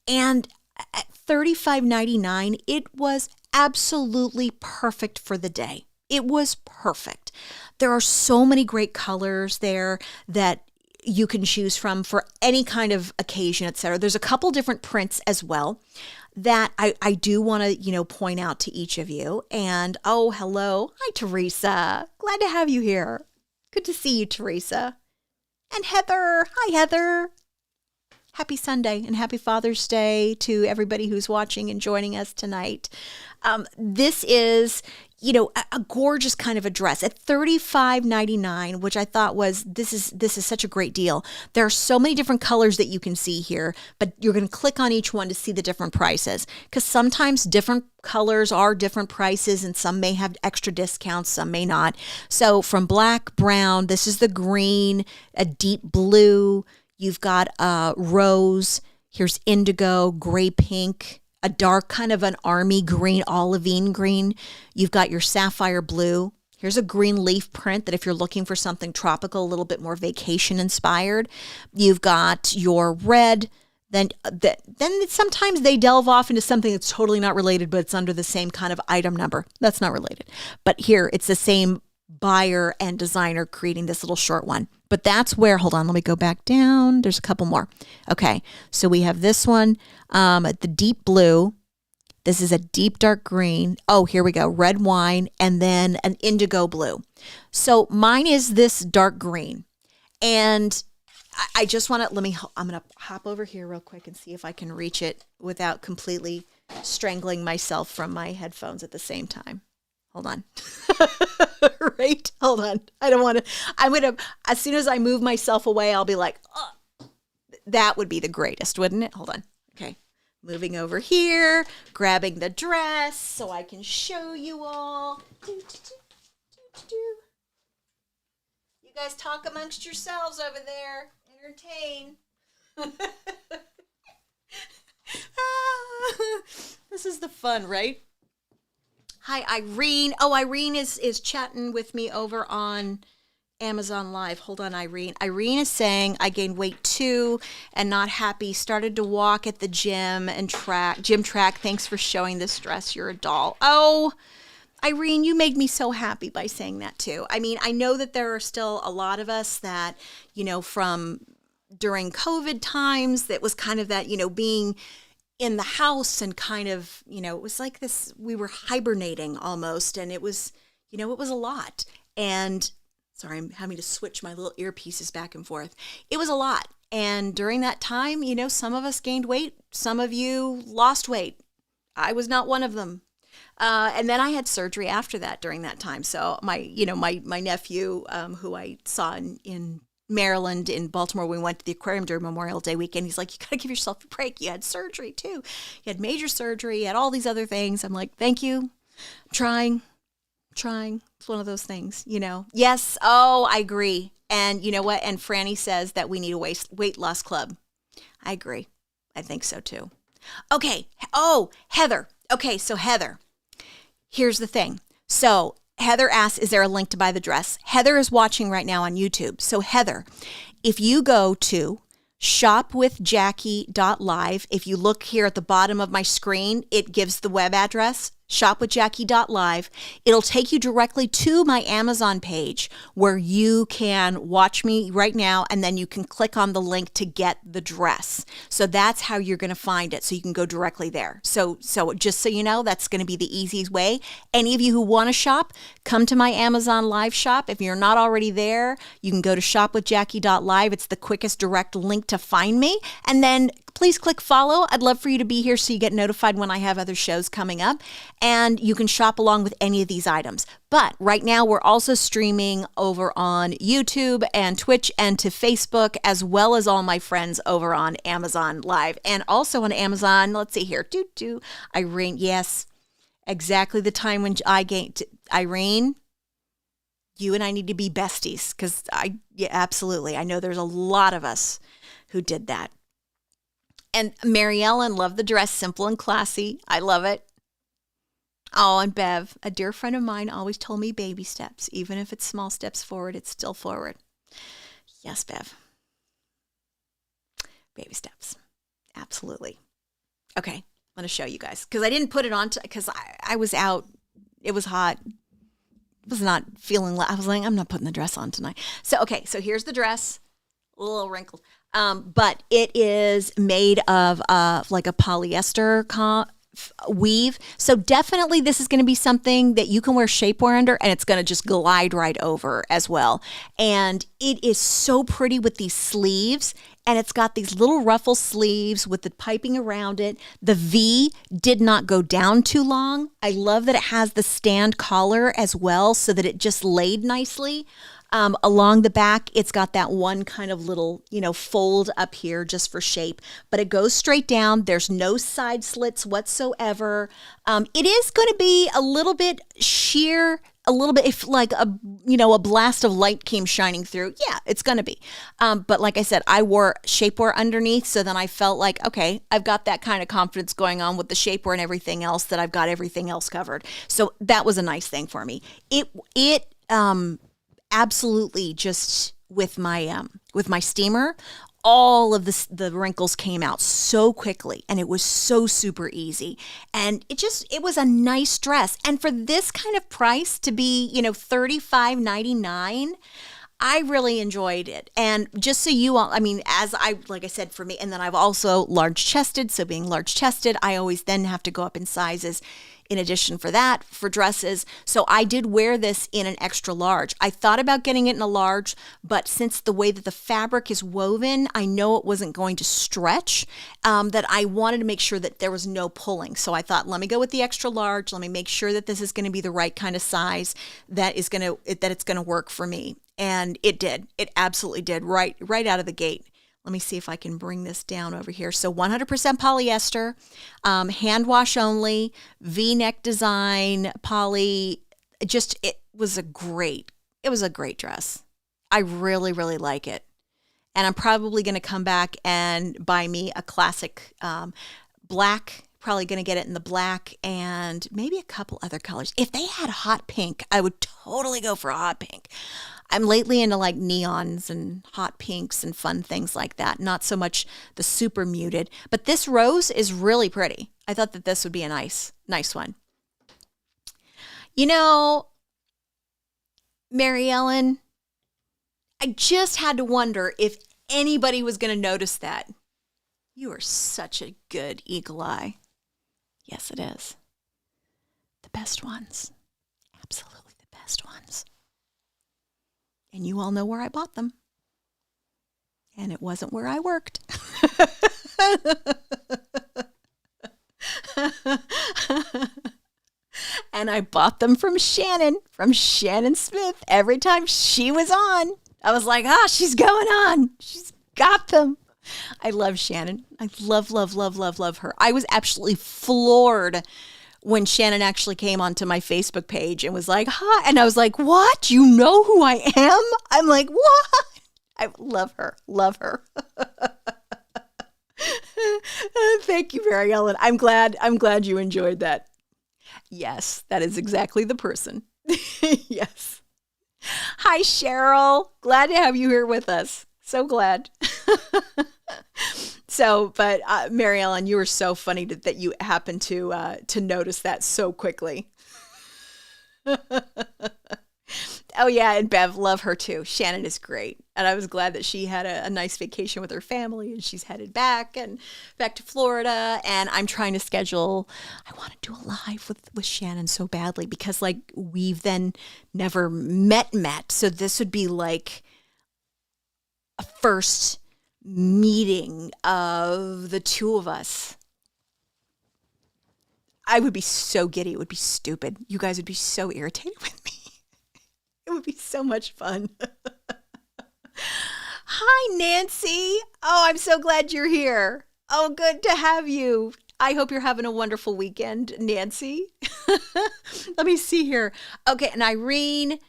And at $35.99, it was absolutely perfect for the day. It was perfect. There are so many great colors there that you can choose from for any kind of occasion, etc. There's a couple different prints as well that I do want to, point out to each of you. And oh, hello. Hi, Teresa. Glad to have you here. Good to see you, Teresa. And Heather. Hi, Heather. Happy Sunday and happy Father's Day to everybody who's watching and joining us tonight. This is, a gorgeous kind of a dress at $35.99, which I thought was, this is such a great deal. There are so many different colors that you can see here, but you're going to click on each one to see the different prices because sometimes different colors are different prices and some may have extra discounts, some may not. So from black, brown, this is the green, a deep blue. You've got rose, here's indigo, gray pink, a dark kind of an army green, olivine green. You've got your sapphire blue. Here's a green leaf print that if you're looking for something tropical, a little bit more vacation inspired. You've got your red. Then sometimes they delve off into something that's totally not related, but it's under the same kind of item number. That's not related. But here it's the same buyer and designer creating this little short one. But that's where, hold on, let me go back down. There's a couple more. Okay, so we have this one, the deep blue. This is a deep dark green. Oh, here we go, red wine, and then an indigo blue. So mine is this dark green. And I just want to, I'm going to hop over here real quick and see if I can reach it without completely strangling myself from my headphones at the same time. Hold on. Right? Hold on. I don't want to, as soon as I move myself away, I'll be like, oh, that would be the greatest, wouldn't it? Hold on. Okay. Moving over here, grabbing the dress so I can show you all. You guys talk amongst yourselves over there. Entertain. This is the fun, right? Hi, Irene. Oh, Irene is chatting with me over on Amazon Live. Hold on, Irene. Irene is saying, I gained weight too and not happy. Started to walk at the gym and gym track. Thanks for showing this dress. You're a doll. Oh, Irene, you made me so happy by saying that too. I mean, I know that there are still a lot of us that, from during COVID times, that was kind of that, being in the house and kind of, it was like this, we were hibernating almost. And it was, it was a lot. And sorry, I'm having to switch my little earpieces back and forth. It was a lot. And during that time, some of us gained weight. Some of you lost weight. I was not one of them. And then I had surgery after that during that time. So my nephew, who I saw in Maryland, in Baltimore, we went to the aquarium during Memorial Day weekend. He's like, you got to give yourself a break. You had surgery too. You had major surgery, you had all these other things. I'm like, thank you. I'm trying. It's one of those things, Yes. Oh, I agree. And you know what? And Franny says that we need a weight loss club. I agree. I think so too. Okay. Oh, Heather. Okay. So Heather, here's the thing. So Heather asks, is there a link to buy the dress? Heather is watching right now on YouTube. So Heather, if you go to shopwithjackie.live, if you look here at the bottom of my screen, it gives the web address, shopwithjackie.live. It'll take you directly to my Amazon page where you can watch me right now, and then you can click on the link to get the dress. So that's how you're going to find it. So you can go directly there. So just so you know, that's going to be the easiest way. Any of you who want to shop, come to my Amazon Live shop. If you're not already there, you can go to shopwithjackie.live. It's the quickest direct link to find me. And then please click follow. I'd love for you to be here so you get notified when I have other shows coming up. And you can shop along with any of these items. But right now, we're also streaming over on YouTube and Twitch and to Facebook, as well as all my friends over on Amazon Live. And also on Amazon, let's see here, Irene, yes, exactly the time when I gained, Irene, you and I need to be besties, because absolutely. I know there's a lot of us who did that. And Mary Ellen, love the dress, simple and classy. I love it. Oh, and Bev, a dear friend of mine always told me baby steps. Even if it's small steps forward, it's still forward. Yes, Bev. Baby steps. Absolutely. Okay, I'm going to show you guys. Because I didn't put it on, because I was out. It was hot. I was not feeling, I was like, I'm not putting the dress on tonight. So, okay, so here's the dress. A little wrinkled. But it is made of like a polyester weave. So definitely this is going to be something that you can wear shapewear under, and it's going to just glide right over as well. And it is so pretty with these sleeves, and it's got these little ruffle sleeves with the piping around it. The V did not go down too long. I love that it has the stand collar as well, so that it just laid nicely. Along the back, it's got that one kind of little, fold up here just for shape, but it goes straight down. There's no side slits whatsoever. It is going to be a little bit sheer, a little bit, if like a blast of light came shining through. Yeah, it's going to be. But like I said, I wore shapewear underneath. So then I felt like, okay, I've got that kind of confidence going on with the shapewear and everything else, that I've got everything else covered. So that was a nice thing for me. It absolutely, just with my steamer, all of the wrinkles came out so quickly, and it was so super easy. And it was a nice dress. And for this kind of price to be, $35.99, I really enjoyed it. And just so you all, like I said, for me, and then I've also large chested. So being large chested, I always then have to go up in sizes in addition for that, for dresses. So I did wear this in an extra large. I thought about getting it in a large, but since the way that the fabric is woven, I know it wasn't going to stretch, that I wanted to make sure that there was no pulling. So I thought, let me go with the extra large. Let me make sure that this is going to be the right kind of size that it's going to work for me. And it did. It absolutely did, right out of the gate. Let me see if I can bring this down over here. So 100% polyester, hand wash only, V-neck design, poly. It was a great dress. I really, really like it. And I'm probably going to come back and buy me a classic black probably going to get it in the black and maybe a couple other colors. If they had hot pink, I would totally go for a hot pink. I'm lately into like neons and hot pinks and fun things like that. Not so much the super muted, but this rose is really pretty. I thought that this would be a nice one. You know, Mary Ellen, I just had to wonder if anybody was going to notice that. You are such a good eagle eye. Yes, it is. The best ones. Absolutely the best ones. And you all know where I bought them. And it wasn't where I worked. And I bought them from Shannon Smith. Every time she was on, I was like, she's going on. She's got them. I love Shannon. I love her. I was absolutely floored when Shannon actually came onto my Facebook page and was like, hi. And I was like, what? You know who I am? I'm like, what? I love her. Thank you, Mary Ellen. I'm glad you enjoyed that. Yes, that is exactly the person. Yes. Hi, Cheryl. Glad to have you here with us. So glad. But Mary Ellen, you were so funny that you happened to notice that so quickly. Oh yeah, and Bev, love her too. Shannon is great, and I was glad that she had a nice vacation with her family, and she's headed back to Florida. And I'm trying to schedule. I want to do a live with Shannon so badly because like we've then never met, so this would be like a first meeting of the two of us. I would be so giddy. It would be stupid. You guys would be so irritated with me. It would be so much fun. Hi, Nancy. Oh, I'm so glad you're here. Oh, good to have you. I hope you're having a wonderful weekend, Nancy. Let me see here. Okay, and Irene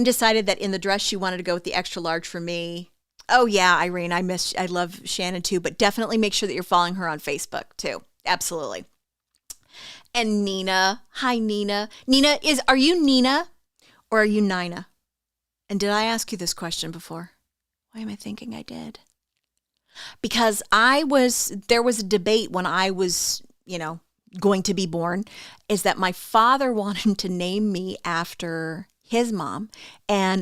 decided that in the dress she wanted to go with the extra large for me. Oh yeah, Irene, I love Shannon too, but definitely make sure that you're following her on Facebook too. Absolutely. And Nina. Hi, Nina. Are you Nina or are you Nina? And did I ask you this question before? Why am I thinking I did? Because there was a debate when I was, going to be born, is that my father wanted to name me after his mom, and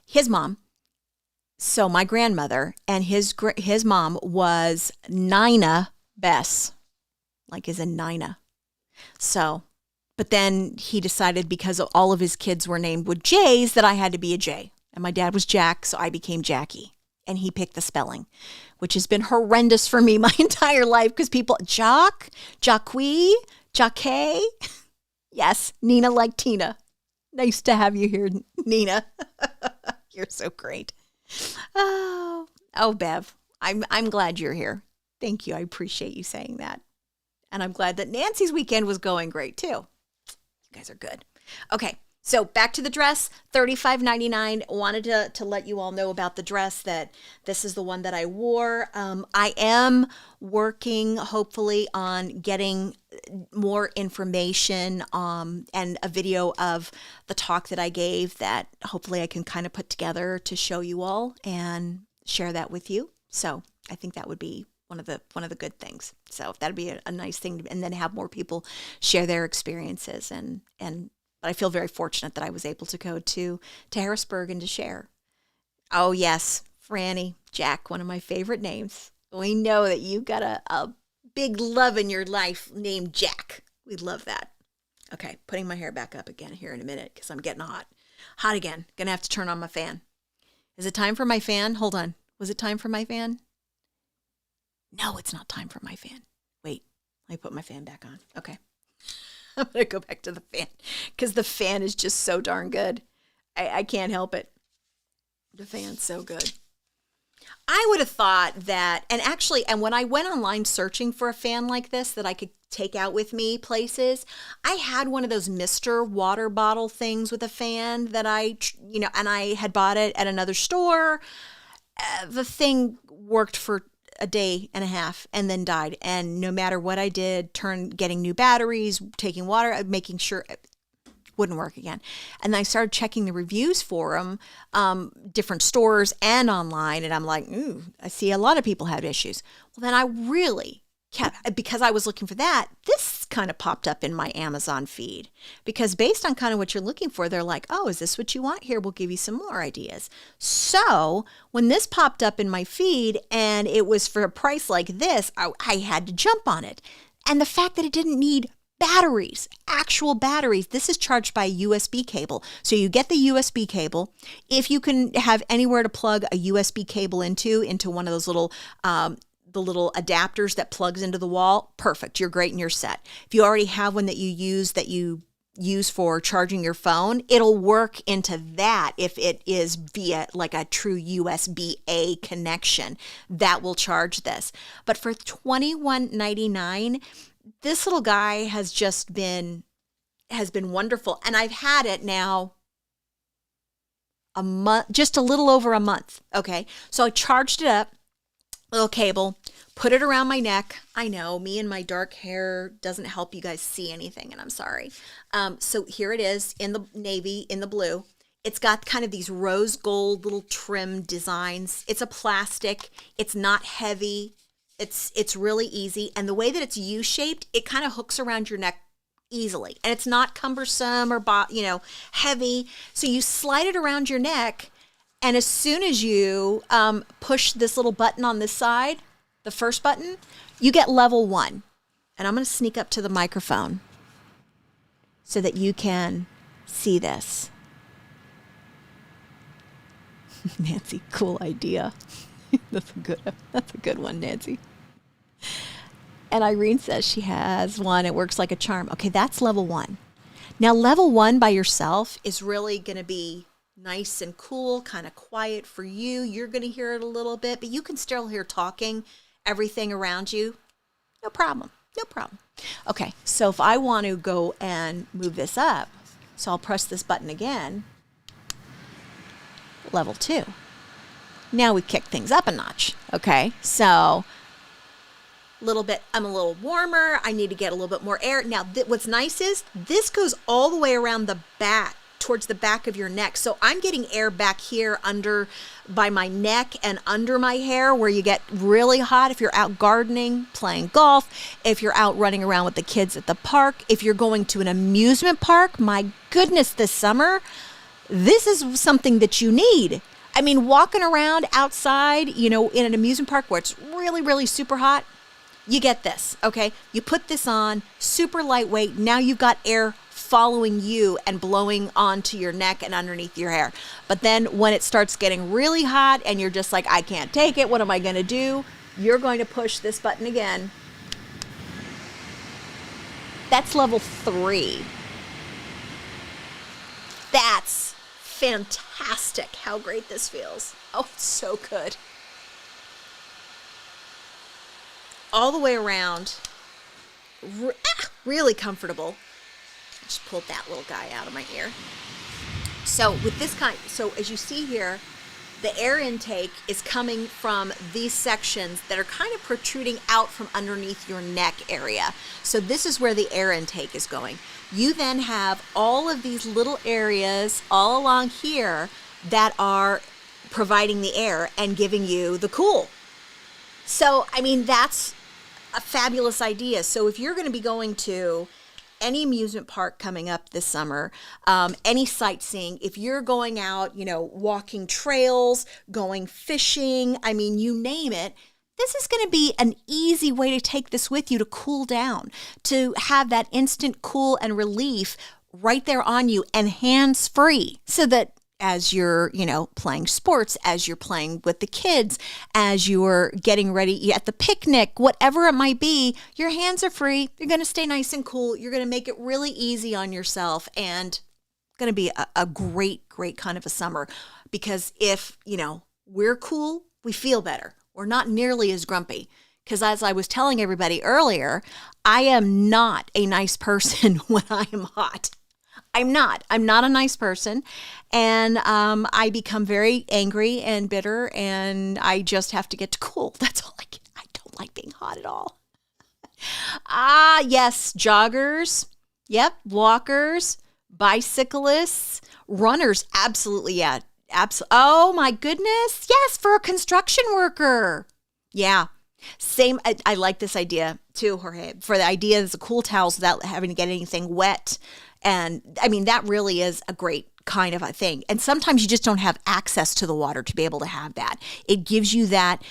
his mom, so my grandmother, and his mom was Nina Bess, like as in Nina. So, but then he decided because all of his kids were named with J's that I had to be a J. And my dad was Jacque, so I became Jackie. And he picked the spelling, which has been horrendous for me my entire life because people, Jacque, Jacque. Yes, Nina like Tina. Nice to have you here, Nina. You're so great. Oh, Bev, I'm glad you're here. Thank you. I appreciate you saying that. And I'm glad that Nancy's weekend was going great too. You guys are good. Okay, so back to the dress, $35.99. Wanted to let you all know about the dress, that this is the one that I wore. I am working, hopefully, on getting more information and a video of the talk that I gave that hopefully I can kind of put together to show you all and share that with you. So I think that would be one of the good things. So that'd be a nice thing, and then have more people share their experiences. But I feel very fortunate that I was able to go to Harrisburg and to share. Oh yes, Franny, Jacque, one of my favorite names. We know that you got a big love in your life named Jacque. We love that. Okay, putting my hair back up again here in a minute because I'm getting hot again. Gonna have to turn on my fan. Is it time for my fan? Hold on. Was it time for my fan? No, it's not time for my fan. Wait, let me put my fan back on. Okay. I'm going to go back to the fan because the fan is just so darn good. I can't help it. The fan's so good. I would have thought that, and when I went online searching for a fan like this that I could take out with me places, I had one of those Mr. water bottle things with a fan that and I had bought it at another store. The thing worked for a day and a half and then died. And no matter what I did, getting new batteries, taking water, making sure it wouldn't work again. And I started checking the reviews for them, different stores and online. And I'm like, ooh, I see a lot of people have issues. Well, then I really kept, because I was looking for that, this kind of popped up in my Amazon feed, because based on kind of what you're looking for, they're like, oh, is this what you want? Here, we'll give you some more ideas. So when this popped up in my feed and it was for a price like this, I had to jump on it. And the fact that it didn't need batteries, actual batteries. This is charged by a USB cable. So you get the USB cable. If you can have anywhere to plug a USB cable into one of those little the little adapters that plugs into the wall, perfect. You're great and you're set. If you already have one that you use for charging your phone, it'll work into that if it is via like a true USB-A connection. That will charge this. But for $21.99, this little guy has been wonderful. And I've had it now a month, just a little over a month. Okay. So I charged it up, little cable, put it around my neck. I know me and my dark hair doesn't help you guys see anything, and I'm sorry. So here it is in the navy, in the blue. It's got kind of these rose gold little trim designs. It's a plastic. It's not heavy. It's really easy. And the way that it's U-shaped, it kind of hooks around your neck easily. And it's not cumbersome or heavy. So you slide it around your neck, and as soon as you push this little button on this side, the first button, you get level 1. And I'm going to sneak up to the microphone so that you can see this. Nancy, cool idea. That's a good one, Nancy. And Irene says she has one. It works like a charm. Okay, that's level 1. Now, level 1 by yourself is really going to be nice and cool, kind of quiet for you. You're going to hear it a little bit, but you can still hear talking, everything around you. No problem. No problem. Okay, so if I want to go and move this up, so I'll press this button again. Level 2. Now we kick things up a notch. Okay, so I'm a little warmer. I need to get a little bit more air. Now, what's nice is this goes all the way around the back, towards the back of your neck. So I'm getting air back here under by my neck and under my hair, where you get really hot if you're out gardening, playing golf, if you're out running around with the kids at the park, if you're going to an amusement park. My goodness, this summer, this is something that you need. I mean, walking around outside, in an amusement park where it's really, really super hot, you get this, okay? You put this on, super lightweight. Now you've got air following you and blowing onto your neck and underneath your hair. But then when it starts getting really hot and you're just like, I can't take it, what am I going to do? You're going to push this button again. That's level 3. That's fantastic how great this feels. Oh, it's so good. All the way around. Really comfortable. Just pulled that little guy out of my ear. So with this so as you see here, the air intake is coming from these sections that are kind of protruding out from underneath your neck area. So this is where the air intake is going. You then have all of these little areas all along here that are providing the air and giving you the cool. So, I mean, that's a fabulous idea. So if you're going to be going to any amusement park coming up this summer, any sightseeing, if you're going out, walking trails, going fishing, I mean, you name it, this is going to be an easy way to take this with you to cool down, to have that instant cool and relief right there on you and hands-free, so that as you're, playing sports, as you're playing with the kids, as you're getting ready at the picnic, whatever it might be, your hands are free. You're going to stay nice and cool. You're going to make it really easy on yourself, and going to be a great, great kind of a summer, because if, we're cool, we feel better. We're not nearly as grumpy. Because as I was telling everybody earlier, I am not a nice person when I am hot. I'm not a nice person, and I become very angry and bitter, and I just have to get to cool. That's all like being hot at all. Ah, yes, joggers. Yep, walkers, bicyclists, runners. Absolutely, yeah. Oh my goodness. Yes, for a construction worker. Yeah. Same. I like this idea too, Jorge, for the idea of the cool towels without having to get anything wet. And I mean, that really is a great kind of a thing. And sometimes you just don't have access to the water to be able to have that. It gives you that,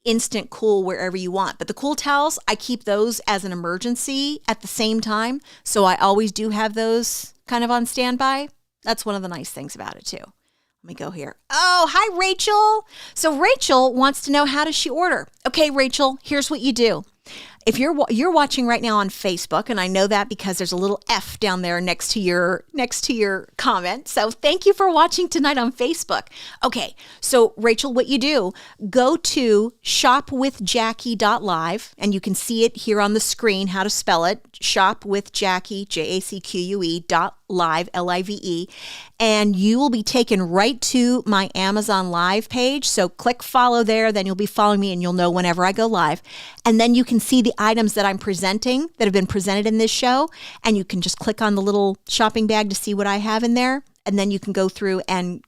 instant cool wherever you want. But the cool towels, I keep those as an emergency at the same time. So I always do have those kind of on standby. That's one of the nice things about it too. Let me go here. Oh, hi, Rachel. So Rachel wants to know, how does she order? Okay, Rachel, here's what you do. If you're watching right now on Facebook, and I know that because there's a little F down there next to your comment. So thank you for watching tonight on Facebook. Okay, so Rachel, what you do, go to shopwithjackie.live, and you can see it here on the screen how to spell it. Shopwithjackie, JACQUE.live, LIVE, and you will be taken right to my Amazon Live page. So click follow there, then you'll be following me and you'll know whenever I go live. And then you can see the items that I'm presenting that have been presented in this show. And you can just click on the little shopping bag to see what I have in there. And then you can go through and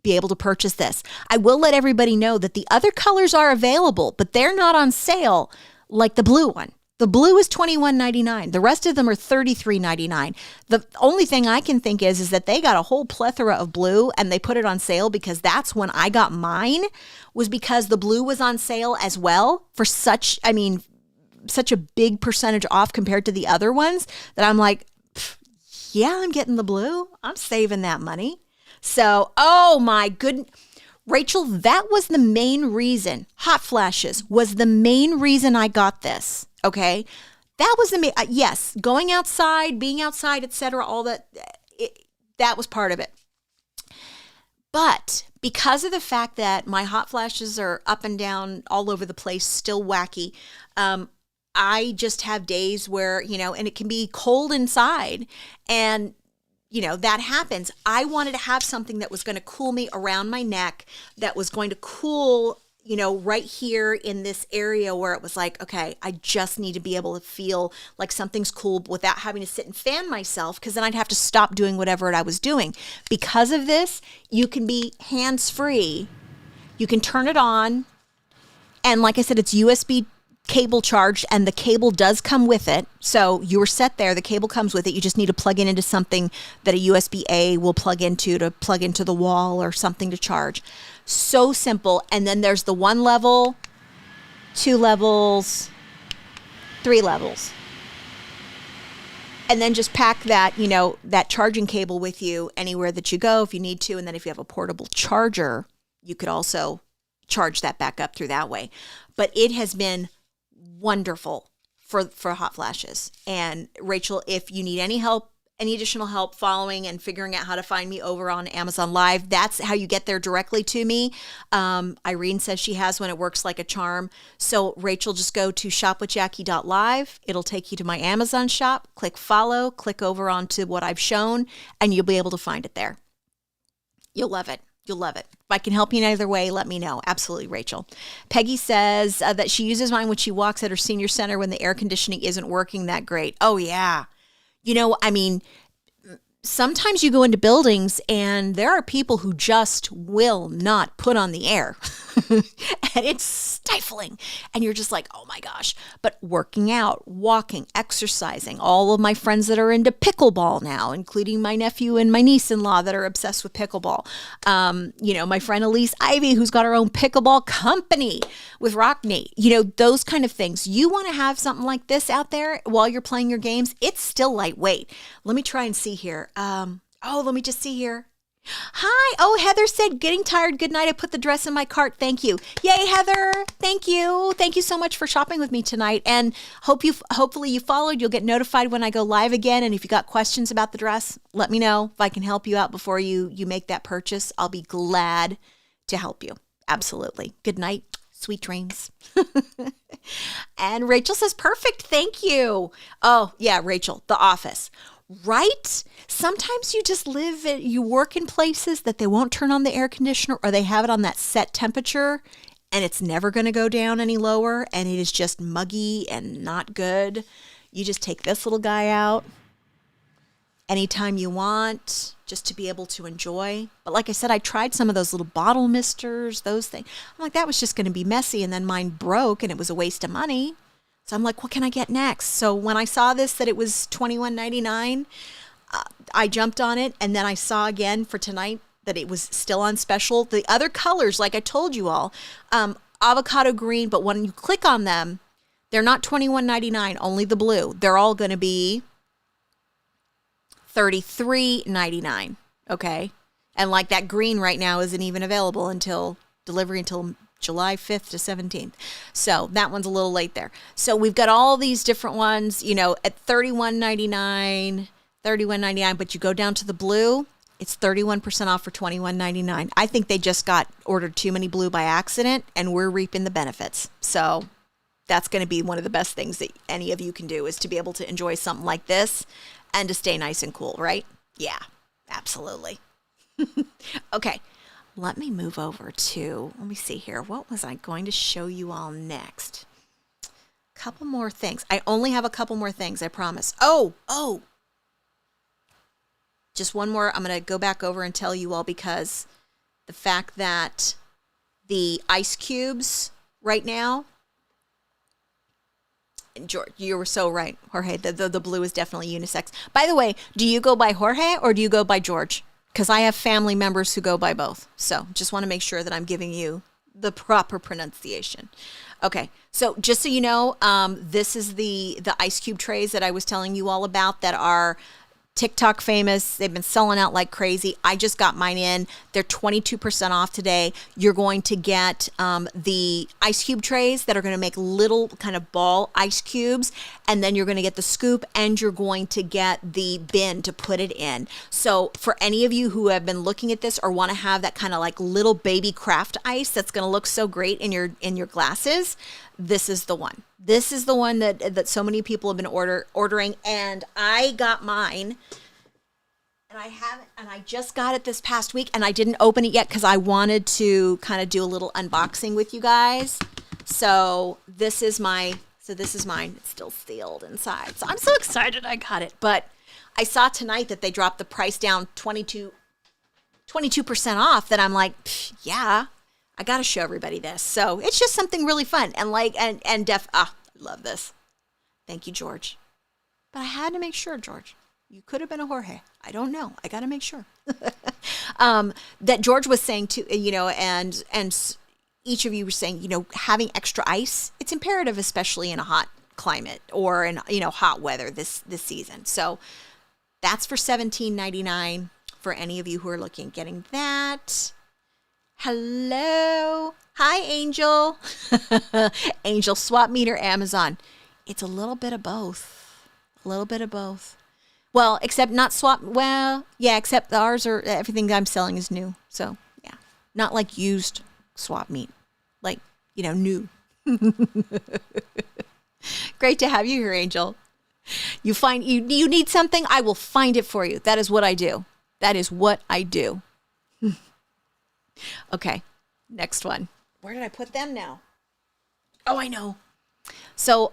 be able to purchase this. I will let everybody know that the other colors are available, but they're not on sale like the blue one. The blue is $21.99. The rest of them are $33.99. The only thing I can think is that they got a whole plethora of blue and they put it on sale because that's when I got mine, was because the blue was on sale as well for such a big percentage off compared to the other ones that I'm like, yeah, I'm getting the blue. I'm saving that money. So, oh my goodness. Rachel, that was the main reason. Hot flashes was the main reason I got this. Okay. That was the main, yes, going outside, being outside, etc. All that, that was part of it. But because of the fact that my hot flashes are up and down all over the place, still wacky, I just have days where, and it can be cold inside and, that happens. I wanted to have something that was going to cool me around my neck, that was going to cool, right here in this area where it was like, okay, I just need to be able to feel like something's cool without having to sit and fan myself, because then I'd have to stop doing whatever I was doing. Because of this, you can be hands-free. You can turn it on. And like I said, it's USB cable charged, and the cable does come with it. So you were set there. The cable comes with it. You just need to plug it into something that a USB-A will plug into to plug into the wall or something to charge. So simple. And then there's the 1 level, 2 levels, 3 levels. And then just pack that, that charging cable with you anywhere that you go if you need to. And then if you have a portable charger, you could also charge that back up through that way. But it has been wonderful for hot flashes. And Rachel, if you need any help, any additional help following and figuring out how to find me over on Amazon Live, that's how you get there directly to me. Irene says she has one. It works like a charm. So Rachel, just go to shopwithjackie.live. It'll take you to my Amazon shop. Click follow, click over onto what I've shown, and you'll be able to find it there. You'll love it. You'll love it. If I can help you in either way, let me know. Absolutely, Rachel. Peggy says that she uses mine when she walks at her senior center when the air conditioning isn't working that great. Oh, yeah. Sometimes you go into buildings and there are people who just will not put on the air and it's stifling and you're just like, oh my gosh. But working out, walking, exercising, all of my friends that are into pickleball now, including my nephew and my niece-in-law that are obsessed with pickleball. My friend Elise Ivy, who's got her own pickleball company with Rockney, those kind of things. You want to have something like this out there while you're playing your games. It's still lightweight. Let me try and see here. Let me just see here. Hi. Oh, Heather said, getting tired. Good night. I put the dress in my cart. Thank you. Yay, Heather. Thank you. Thank you so much for shopping with me tonight. And hopefully you followed. You'll get notified when I go live again. And if you got questions about the dress, let me know. If I can help you out before you make that purchase, I'll be glad to help you. Absolutely. Good night. Sweet dreams. And Rachel says, perfect. Thank you. Oh, yeah, Rachel, The Office. Right? Sometimes you work in places that they won't turn on the air conditioner or they have it on that set temperature and it's never going to go down any lower, and it is just muggy and not good, you just take this little guy out anytime you want, just to be able to enjoy. But like I said, I tried some of those little bottle misters, those things. I'm like, that was just going to be messy, and then mine broke, and it was a waste of money. So I'm like, what can I get next? So when I saw this, that it was $21.99, I jumped on it, and then I saw again for tonight that it was still on special. The other colors, like I told you all, avocado green, but when you click on them, they're not $21.99, only the blue. They're all going to be $33.99, okay? And like that green right now isn't even available until delivery until July 5th to 17th. So that one's a little late there. So we've got all these different ones, you know, at $31.99, but you go down to the blue, it's 31% off for $21.99. I think they just got ordered too many blue by accident, and we're reaping the benefits. So that's going to be one of the best things that any of you can do, is to be able to enjoy something like this and to stay nice and cool, right? Yeah, absolutely. Okay, let me move over to, let me see here. What was I going to show you all next? Couple more things. I only have a couple more things, I promise. Oh, just one more. I'm going to go back over and tell you all, because the fact that the ice cubes right now, George, you were so right, Jorge. The blue is definitely unisex. By the way, do you go by Jorge or do you go by George? Because I have family members who go by both. So just want to make sure that I'm giving you the proper pronunciation. Okay, so just so you know, this is the ice cube trays that I was telling you all about that are TikTok famous. They've been selling out like crazy. I just got mine in. They're 22% off today. You're going to get the ice cube trays that are going to make little kind of ball ice cubes. And then you're going to get the scoop, and you're going to get the bin to put it in. So for any of you who have been looking at this or want to have that kind of like little baby craft ice that's going to look so great in your glasses, this is the one. This is the one that so many people have been ordering, and I got mine, and I just got it this past week, and I didn't open it yet because I wanted to kind of do a little unboxing with you guys. So this is mine. It's still sealed inside. So I'm so excited I got it. But I saw tonight that they dropped the price down 22% off, that I'm like, yeah, I got to show everybody this. So it's just something really fun. And I love this. Thank you, George. But I had to make sure, George. You could have been a Jorge. I don't know. I got to make sure. That George was saying too, you know, and each of you were saying, you know, having extra ice, it's imperative, especially in a hot climate or in, you know, hot weather this season. So that's for $17.99 for any of you who are looking, getting that. Hello. Hi, Angel. Angel, swap meter, Amazon. It's a little bit of both. Well, except not swap. Well, yeah, except ours are, everything I'm selling is new. So, yeah. Not like used swap meet. Like, you know, new. Great to have you here, Angel. You need something, I will find it for you. That is what I do. Okay, next one. Where did I put them now? Oh, I know. So,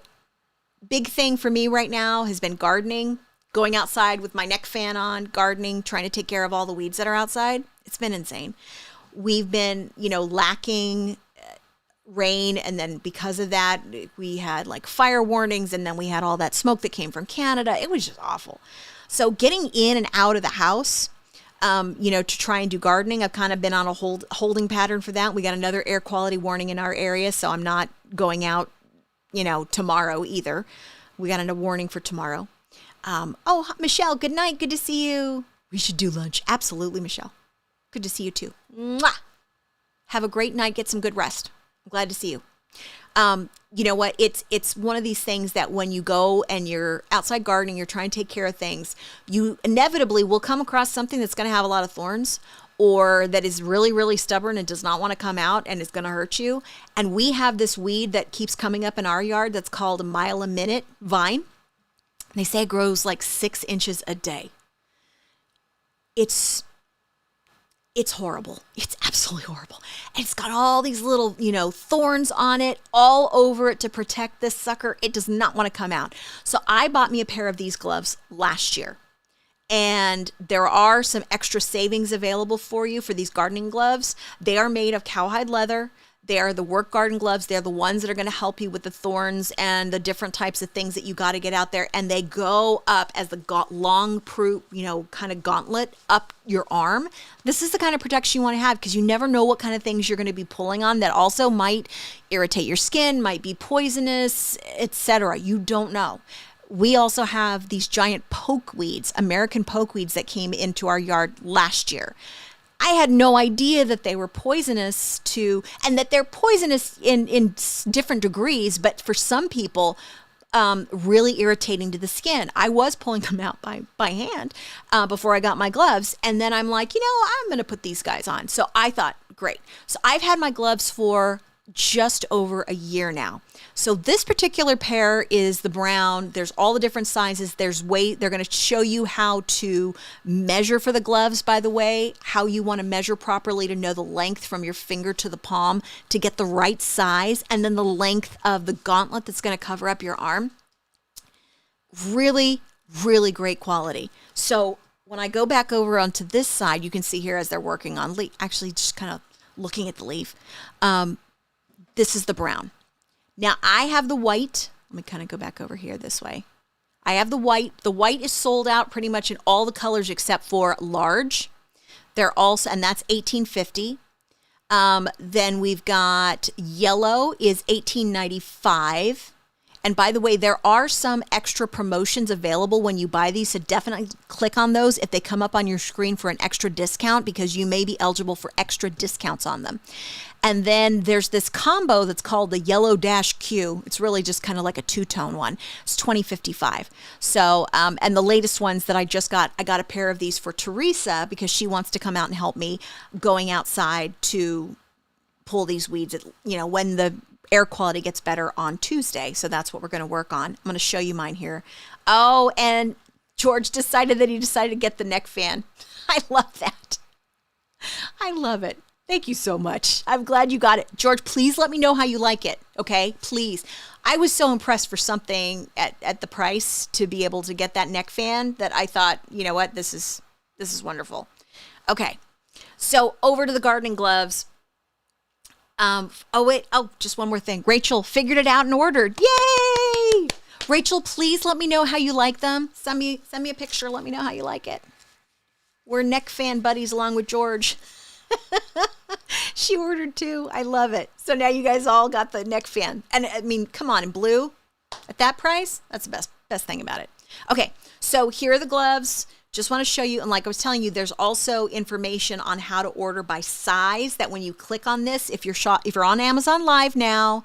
big thing for me right now has been gardening, going outside with my neck fan on, gardening, trying to take care of all the weeds that are outside. It's been insane. We've been, you know, lacking rain, and then because of that, we had like fire warnings, and then we had all that smoke that came from Canada. It was just awful. So getting in and out of the house, you know, to try and do gardening, I've kind of been on a holding pattern for that. We got another air quality warning in our area, so I'm not going out, you know, tomorrow either. We got a warning for tomorrow. Oh, Michelle, good night. Good to see you. We should do lunch. Absolutely, Michelle. Good to see you too. Mwah! Have a great night. Get some good rest. I'm glad to see you. You know what? It's one of these things that when you go and you're outside gardening, you're trying to take care of things, you inevitably will come across something that's going to have a lot of thorns, or that is really, really stubborn and does not want to come out and is going to hurt you. And we have this weed that keeps coming up in our yard that's called a mile-a-minute vine. They say it grows like 6 inches a day. It's It's horrible. It's absolutely horrible. And it's got all these little, thorns on it all over it to protect this sucker. It does not want to come out. So I bought me a pair of these gloves last year. And there are some extra savings available for you for these gardening gloves. They are made of cowhide leather. They are the work garden gloves. They're the ones that are going to help you with the thorns and the different types of things that you got to get out there. And they go up as the long, kind of gauntlet up your arm. This is the kind of protection you want to have because you never know what kind of things you're going to be pulling on that also might irritate your skin, might be poisonous, etc. You don't know. We also have these giant pokeweeds, American pokeweeds that came into our yard last year. I had no idea that they were poisonous and that they're poisonous in different degrees, but for some people, really irritating to the skin. I was pulling them out by hand before I got my gloves. And then I'm like, I'm going to put these guys on. So I thought, great. So I've had my gloves for just over a year now. So this particular pair is the brown. There's all the different sizes. They're going to show you how to measure for the gloves, by the way, how you want to measure properly to know the length from your finger to the palm to get the right size, and then the length of the gauntlet that's going to cover up your arm. Really, really great quality. So when I go back over onto this side, you can see here as they're working on actually just kind of looking at the leaf. This is the brown. Now I have the white. Let me kind of go back over here this way. I have the white. The white is sold out pretty much in all the colors except for large. They're also, and that's $18.50. Then we've got yellow is $18.95. And by the way, there are some extra promotions available when you buy these, so definitely click on those if they come up on your screen for an extra discount, because you may be eligible for extra discounts on them. And then there's this combo that's called the Yellow Dash Q. It's really just kind of like a two-tone one. It's $20.55. So, and the latest ones that I got a pair of these for Teresa because she wants to come out and help me going outside to pull these weeds, when the air quality gets better on Tuesday. So that's what we're going to work on. I'm going to show you mine here. Oh, and George decided to get the neck fan. I love that. I love it. Thank you so much. I'm glad you got it. George, please let me know how you like it. Okay, please. I was so impressed for something at the price to be able to get that neck fan that I thought, you know what, this is wonderful. Okay, so over to the gardening gloves. Just one more thing. Rachel figured it out and ordered. Yay! Rachel, please let me know how you like them. Send me a picture. Let me know how you like it. We're neck fan buddies along with George. She ordered too. I love it. So now you guys all got the neck fan. And I mean, come on, in blue at that price, that's the best thing about it. Okay, so here are the gloves. Just want to show you, and like I was telling you, there's also information on how to order by size that when you click on this, if you're on Amazon Live now,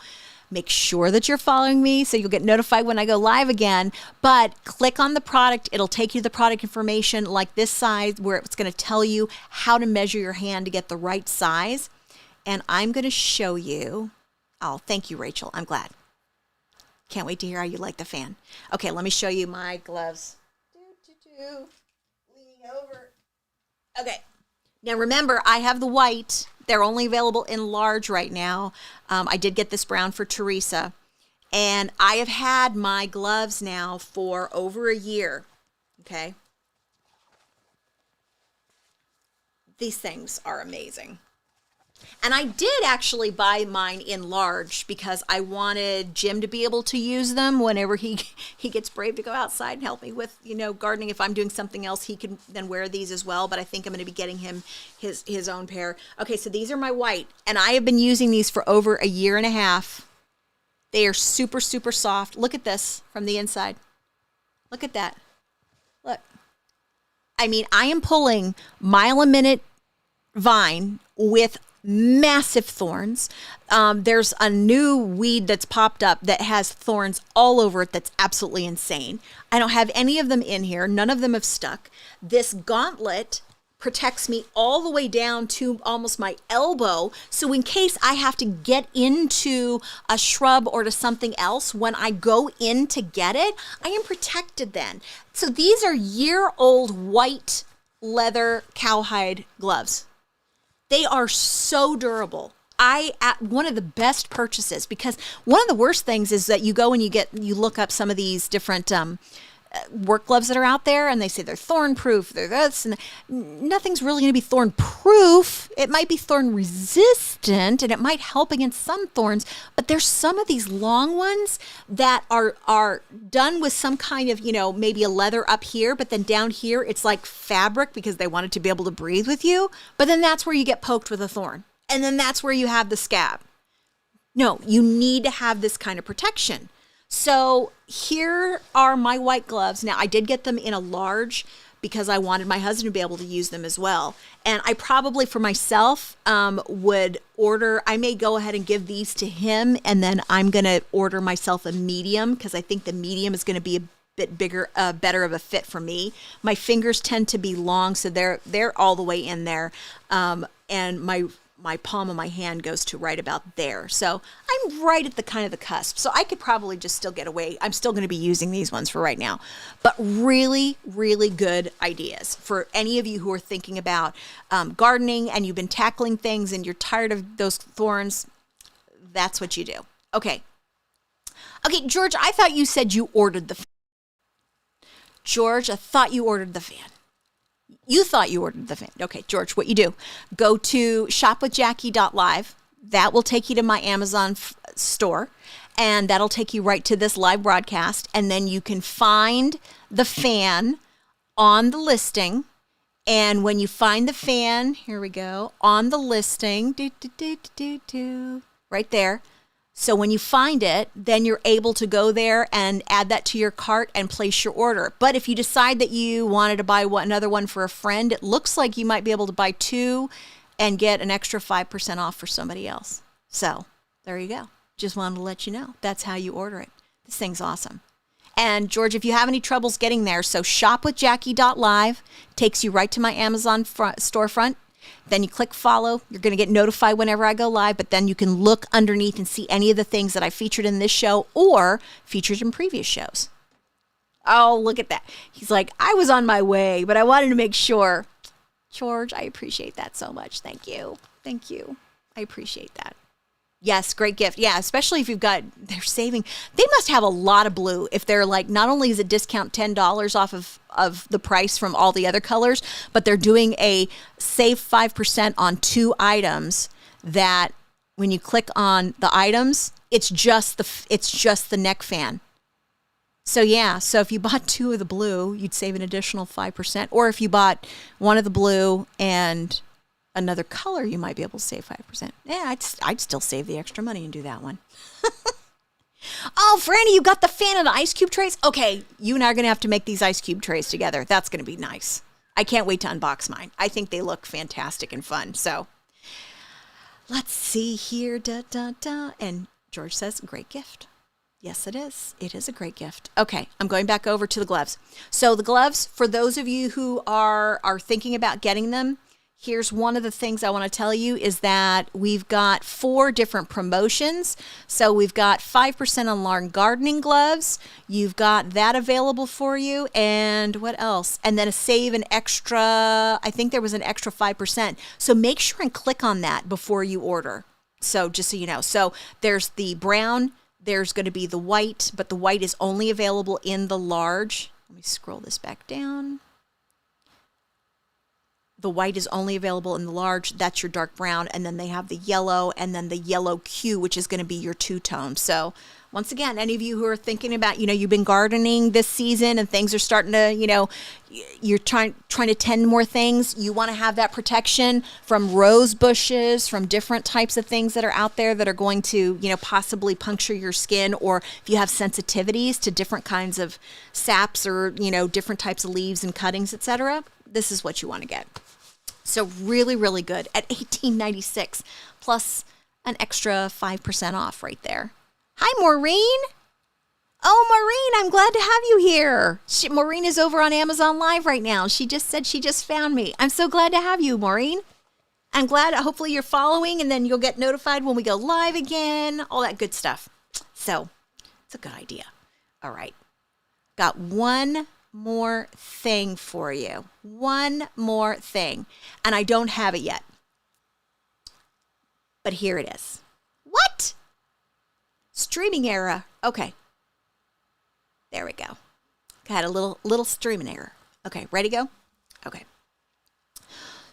make sure that you're following me so you'll get notified when I go live again. But click on the product. It'll take you to the product information like this size where it's going to tell you how to measure your hand to get the right size. And I'm going to show you. Oh, thank you, Rachel. I'm glad. Can't wait to hear how you like the fan. Okay, let me show you my gloves. Leaning over. Okay. Now remember, I have the white. They're only available in large right now. I did get this brown for Teresa. And I have had my gloves now for over a year. Okay. These things are amazing. And I did actually buy mine in large because I wanted Jim to be able to use them whenever he gets brave to go outside and help me with, gardening. If I'm doing something else, he can then wear these as well. But I think I'm going to be getting him his own pair. Okay, so these are my white. And I have been using these for over a year and a half. They are super, super soft. Look at this from the inside. Look at that. Look. I mean, I am pulling mile-a-minute vine with massive thorns. There's a new weed that's popped up that has thorns all over it that's absolutely insane. I don't have any of them in here. None of them have stuck. This gauntlet protects me all the way down to almost my elbow. So in case I have to get into a shrub or to something else, when I go in to get it, I am protected then. So these are year-old white leather cowhide gloves. They are so durable. One of the best purchases, because one of the worst things is that you go and you look up some of these different work gloves that are out there, and they say they're thorn proof, they're this, and nothing's really going to be thorn proof. It might be thorn resistant, and it might help against some thorns, but there's some of these long ones that are done with some kind of, maybe a leather up here, but then down here it's like fabric because they wanted to be able to breathe with you. But then that's where you get poked with a thorn, and then that's where you have the scab. No, you need to have this kind of protection. So here are my white gloves. Now, I did get them in a large because I wanted my husband to be able to use them as well. And I probably, for myself, would order, I may go ahead and give these to him, and then I'm going to order myself a medium because I think the medium is going to be a bit bigger, better of a fit for me. My fingers tend to be long, so they're all the way in there. And my palm of my hand goes to right about there. So I'm right at the kind of the cusp. So I could probably just still get away. I'm still going to be using these ones for right now. But really, really good ideas for any of you who are thinking about gardening and you've been tackling things and you're tired of those thorns. That's what you do. Okay. Okay, George, I thought you said you ordered the fan. George, I thought you ordered the fan. You thought you ordered the fan. Okay, George, what you do, go to shopwithjackie.live. That will take you to my Amazon store, and that'll take you right to this live broadcast. And then you can find the fan on the listing. And when you find the fan, here we go, on the listing, right there. So when you find it, then you're able to go there and add that to your cart and place your order. But if you decide that you wanted to buy another one for a friend, it looks like you might be able to buy two and get an extra 5% off for somebody else. So there you go. Just wanted to let you know. That's how you order it. This thing's awesome. And George, if you have any troubles getting there, so shopwithjackie.live takes you right to my Amazon storefront. Then you click follow. You're going to get notified whenever I go live, but then you can look underneath and see any of the things that I featured in this show or featured in previous shows. Oh, look at that. He's like, I was on my way, but I wanted to make sure. George, I appreciate that so much. Thank you. Thank you. I appreciate that. Yes, great gift. Yeah, especially if they're saving. They must have a lot of blue if they're like, not only is it discount $10 off of the price from all the other colors, but they're doing a save 5% on 2 items that when you click on the items, it's just the neck fan. So yeah, so if you bought 2 of the blue, you'd save an additional 5%. Or if you bought 1 of the blue and another color, you might be able to save 5%. Yeah, I'd still save the extra money and do that one. Oh, Franny, you got the fan and the ice cube trays? Okay, you and I are going to have to make these ice cube trays together. That's going to be nice. I can't wait to unbox mine. I think they look fantastic and fun. So let's see here. And George says, great gift. Yes, it is. It is a great gift. Okay, I'm going back over to the gloves. So the gloves, for those of you who are thinking about getting them, here's one of the things I want to tell you is that we've got 4 different promotions. So we've got 5% on lawn gardening gloves. You've got that available for you. And what else? And then an extra, I think there was an extra 5%. So make sure and click on that before you order. So just so you know. So there's the brown, there's going to be the white, but the white is only available in the large. Let me scroll this back down. The white is only available in the large. That's your dark brown. And then they have the yellow and then the yellow Q, which is going to be your 2-tone. So once again, any of you who are thinking about, you've been gardening this season and things are starting to, you're trying to tend more things. You want to have that protection from rose bushes, from different types of things that are out there that are going to, possibly puncture your skin. Or if you have sensitivities to different kinds of saps or, different types of leaves and cuttings, etc., this is what you want to get. So really, really good at $18.96 plus an extra 5% off right there. Hi, Maureen. Oh, Maureen, I'm glad to have you here. Maureen is over on Amazon Live right now. She just said she just found me. I'm so glad to have you, Maureen. I'm glad. Hopefully you're following, and then you'll get notified when we go live again, all that good stuff. So it's a good idea. All right. Got one more thing for you. One more thing. And I don't have it yet. but here it is. What? Streaming error. Okay. There we go. Got a little streaming error. Okay, ready to go? Okay.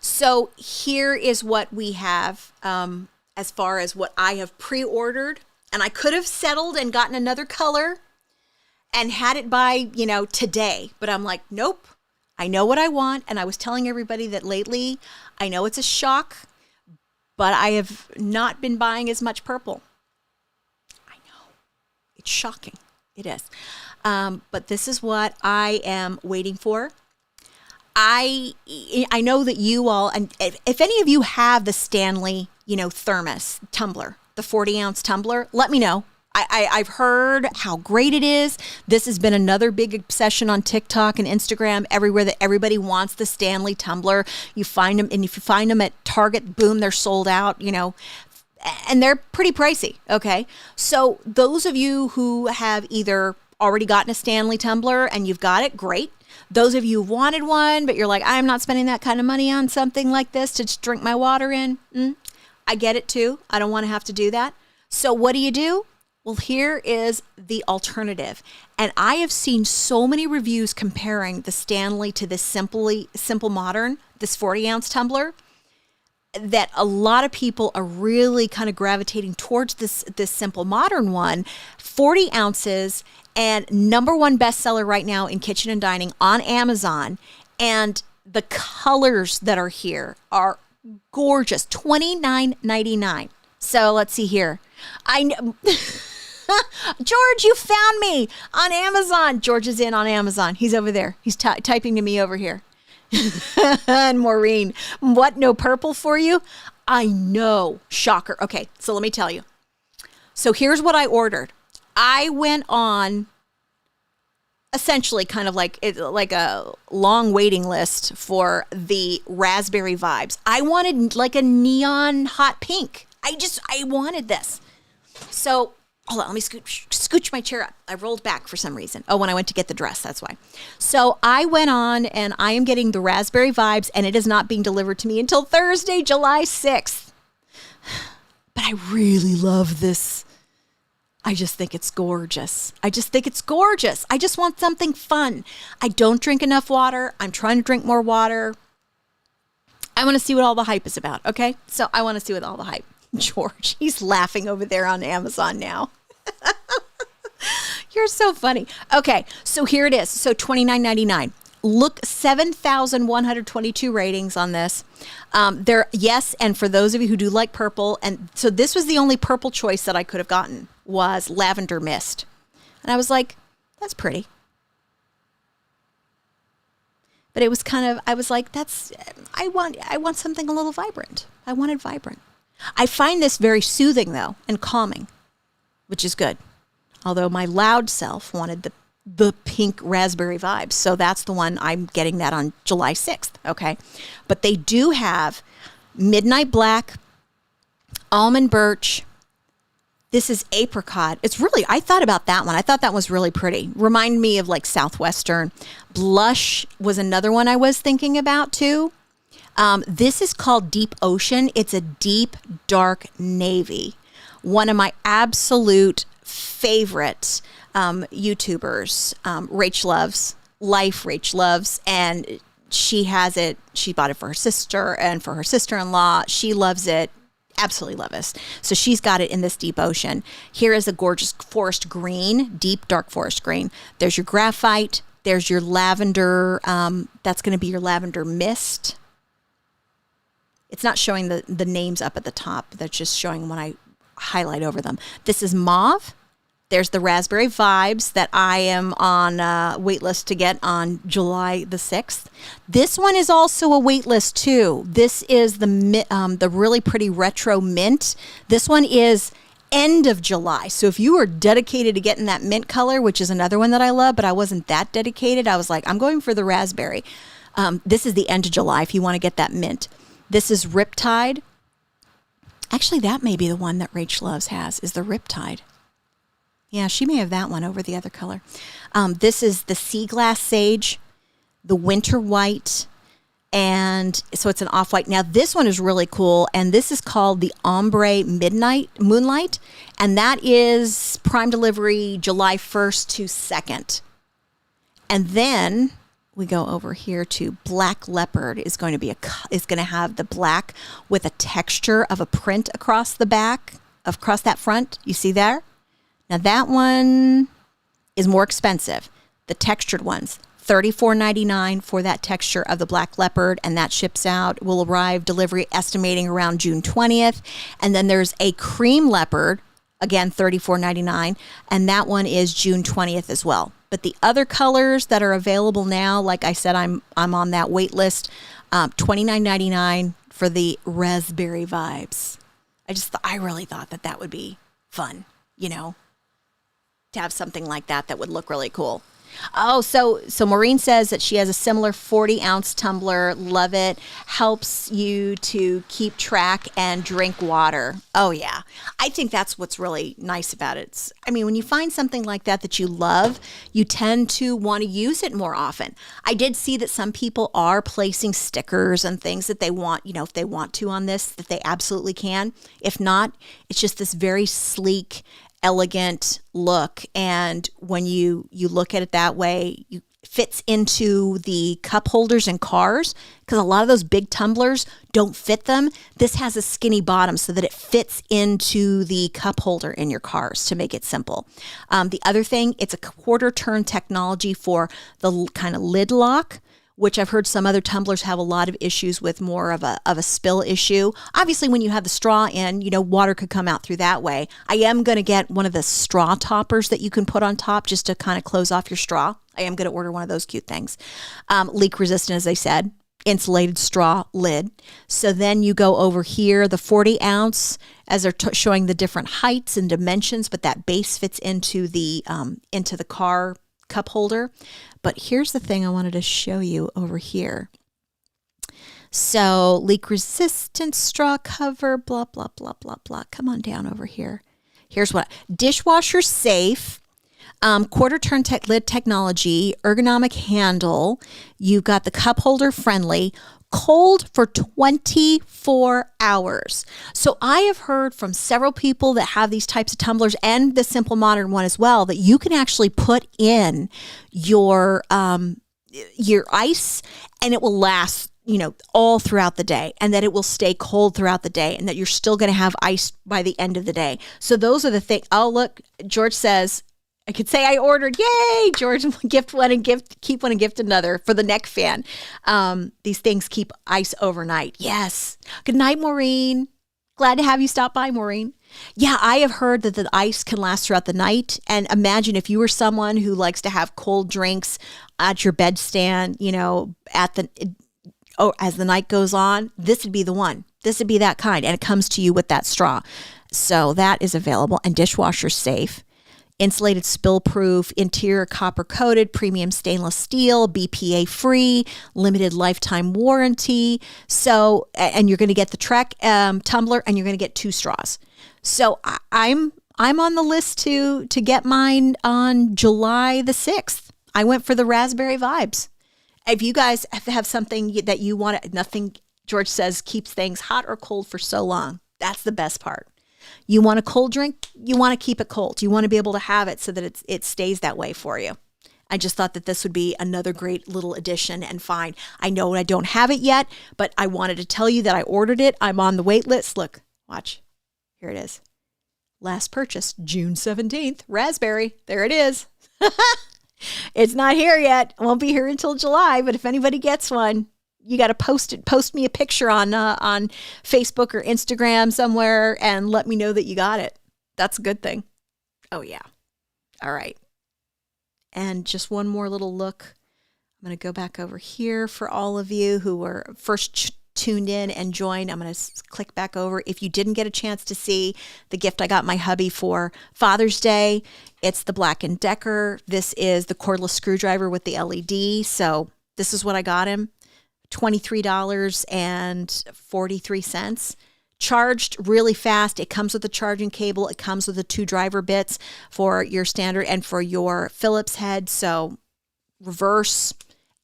So here is what we have as far as what I have pre-ordered. And I could have settled and gotten another color and had it by, today. But I'm like, nope. I know what I want. And I was telling everybody that lately, I know it's a shock, but I have not been buying as much purple. I know. It's shocking. It is. But this is what I am waiting for. I know that you all, and if any of you have the Stanley, thermos tumbler, the 40-ounce tumbler, let me know. I've heard how great it is. This has been another big obsession on TikTok and Instagram, everywhere, that everybody wants the Stanley tumbler. You find them, and if you find them at Target, boom, they're sold out, and they're pretty pricey. Okay. So those of you who have either already gotten a Stanley tumbler and you've got it, great. Those of you who wanted one, but you're like, I'm not spending that kind of money on something like this to just drink my water in. I get it too. I don't want to have to do that. So what do? Well, here is the alternative. And I have seen so many reviews comparing the Stanley to this Simple Modern, this 40-ounce tumbler, that a lot of people are really kind of gravitating towards this Simple Modern one. 40 ounces and #1 bestseller right now in kitchen and dining on Amazon. And the colors that are here are gorgeous. $29.99. So let's see here. I know. George, you found me on Amazon. George is in on Amazon. He's over there. He's typing to me over here. And Maureen, what, no purple for you? I know. Shocker. Okay, so let me tell you. So here's what I ordered. I went on essentially kind of like a long waiting list for the raspberry vibes. I wanted like a neon hot pink. I wanted this. So hold on, let me scooch my chair up. I rolled back for some reason. Oh, when I went to get the dress, that's why. So I went on and I am getting the raspberry vibes, and it is not being delivered to me until Thursday, July 6th. But I really love this. I just think it's gorgeous. I just want something fun. I don't drink enough water. I'm trying to drink more water. I want to see what all the hype is about, okay? So I want to see what all the hype. George, he's laughing over there on Amazon now. You're so funny. Okay, so here it is. So $29.99. Look, 7,122 ratings on this. Yes, and for those of you who do like purple, and so this was the only purple choice that I could have gotten, was lavender mist. And I was like, that's pretty. But it was I was like, I want something a little vibrant. I wanted vibrant. I find this very soothing, though, and calming, which is good. Although my loud self wanted the pink raspberry vibes. So that's the one I'm getting that on July 6th, okay? But they do have midnight black, almond birch. This is apricot. It's really, I thought about that one. I thought that was really pretty. Remind me of like Southwestern. Blush was another one I was thinking about, too. This is called Deep Ocean. It's a deep, dark navy. One of my absolute favorite YouTubers, Rach loves, and she has it. She bought it for her sister and for her sister-in-law. She loves it. Absolutely love it. So she's got it in this Deep Ocean. Here is a gorgeous forest green, deep, dark forest green. There's your graphite. There's your lavender. That's going to be your lavender mist. It's not showing the names up at the top. That's just showing when I highlight over them. This is mauve. There's the raspberry vibes that I am on wait list to get on July the 6th. This one is also a wait list too. This is the really pretty retro mint. This one is end of July. So if you are dedicated to getting that mint color, which is another one that I love, but I wasn't that dedicated. I was like, I'm going for the raspberry. This is the end of July if you want to get that mint. This is Riptide. Actually, that may be the one that Rach Loves has, is the Riptide. Yeah, she may have that one over the other color. This is the Sea Glass Sage, the Winter White, And so it's an off-white. Now this one is really cool, and this is called the Ombre Midnight Moonlight, and that is prime delivery July 1st to 2nd. And then we go over here to Black Leopard is going to have the black with a texture of a print across the back, across that front. You see there? Now that one is more expensive. The textured ones, $34.99 for that texture of the Black Leopard, and that ships out, will arrive delivery estimating around June 20th. And then there's a Cream Leopard, again, $34.99, and that one is June 20th as well. But the other colors that are available now, like I said, I'm on that wait list, $29.99 for the Raspberry Vibes. I really thought that would be fun, to have something like that would look really cool. Oh, so Maureen says that she has a similar 40-ounce tumbler. Love it. Helps you to keep track and drink water. Oh, yeah. I think that's what's really nice about it. When you find something like that you love, you tend to want to use it more often. I did see that some people are placing stickers and things that they want, if they want to on this, that they absolutely can. If not, it's just this very sleek, elegant look, and when you look at it that way, it fits into the cup holders in cars, because a lot of those big tumblers don't fit them. This has a skinny bottom so that it fits into the cup holder in your cars, to make it simple. The other thing, it's a quarter turn technology for the kind of lid lock, which I've heard some other tumblers have a lot of issues with, more of a spill issue. Obviously, when you have the straw in, water could come out through that way. I am going to get one of the straw toppers that you can put on top just to kind of close off your straw. I am going to order one of those cute things. Leak resistant, as I said, insulated straw lid. So then you go over here, the 40 ounce, as they're showing the different heights and dimensions, but that base fits into the car cup holder. But here's the thing I wanted to show you over here. So leak resistant straw cover, blah, blah, blah, blah, blah. Come on down over here. Here's what, dishwasher safe, quarter turn lid technology, ergonomic handle. You've got the cup holder friendly, cold for 24 hours. So I have heard from several people that have these types of tumblers, and the Simple Modern one as well, that you can actually put in your ice and it will last, all throughout the day, and that it will stay cold throughout the day, and that you're still going to have ice by the end of the day. So those are the things. Oh, look, George says, I could say I ordered. Yay, George, gift one and keep one and gift another for the neck fan. These things keep ice overnight. Yes. Good night, Maureen. Glad to have you stop by, Maureen. Yeah, I have heard that the ice can last throughout the night. And imagine if you were someone who likes to have cold drinks at your bedstand, as the night goes on, this would be the one. This would be that kind. And it comes to you with that straw. So that is available, and dishwasher safe. Insulated, spill-proof, interior copper-coated, premium stainless steel, BPA free, limited lifetime warranty. So, and you're going to get the Trek tumbler, and you're going to get 2 straws. So I'm on the list to get mine on July the 6th. I went for the Raspberry Vibes. If you guys have something that you want, nothing, George says, keeps things hot or cold for so long. That's the best part. You want a cold drink, you want to keep it cold. You want to be able to have it so that it stays that way for you. I just thought that this would be another great little addition and find. I know I don't have it yet, but I wanted to tell you that I ordered it. I'm on the wait list. Look, watch. Here it is. Last purchase, June 17th, raspberry. There it is. It's not here yet. It won't be here until July, but if anybody gets one, you got to post me a picture on Facebook or Instagram somewhere and let me know that you got it. That's a good thing. Oh, yeah. All right. And just one more little look. I'm going to go back over here for all of you who were first tuned in and joined. I'm going to click back over. If you didn't get a chance to see the gift I got my hubby for Father's Day, it's the Black & Decker. This is the cordless screwdriver with the LED. So this is what I got him. $23.43. Charged really fast. It comes with a charging cable. It comes with the 2 driver bits for your standard and for your Phillips head. So reverse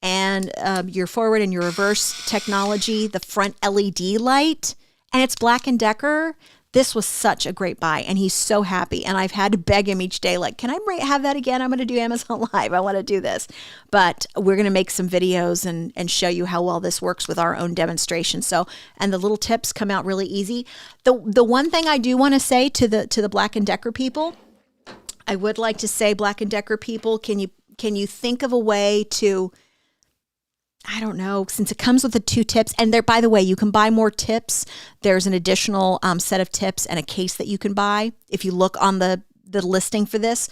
and your forward and your reverse technology, the front LED light, and it's Black & Decker. This was such a great buy, and he's so happy. And I've had to beg him each day, like, can I have that again? I'm going to do Amazon Live. I want to do this. But we're going to make some videos and show you how well this works with our own demonstration. So, and the little tips come out really easy. The one thing I do want to say to the Black & Decker people, I would like to say, Black & Decker people, can you think of a way to, I don't know, since it comes with the 2 tips, and there, by the way, you can buy more tips. There's an additional set of tips and a case that you can buy. If you look on the listing for this,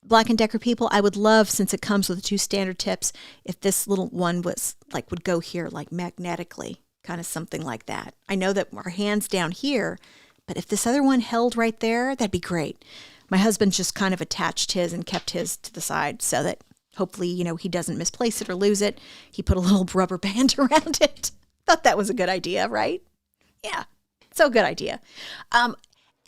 Black & Decker people, I would love, since it comes with the 2 standard tips, if this little one was like, would go here like magnetically, kind of something like that. I know that our hand's down here, but if this other one held right there, that'd be great. My husband just kind of attached his and kept his to the side so that hopefully, he doesn't misplace it or lose it. He put a little rubber band around it. Thought that was a good idea, right? Yeah, so good idea.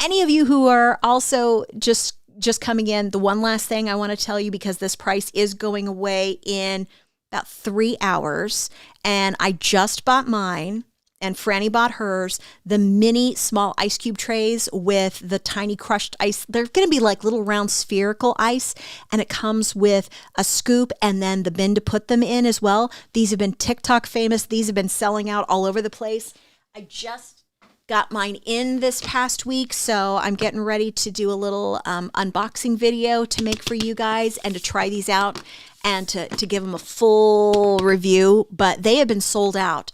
Any of you who are also just coming in, the one last thing I want to tell you, because this price is going away in about 3 hours, and I just bought mine, and Franny bought hers, the mini small ice cube trays with the tiny crushed ice. They're going to be like little round spherical ice, and it comes with a scoop and then the bin to put them in as well. These have been TikTok famous. These have been selling out all over the place. I just got mine in this past week, so I'm getting ready to do a little unboxing video to make for you guys and to try these out and to give them a full review, but they have been sold out.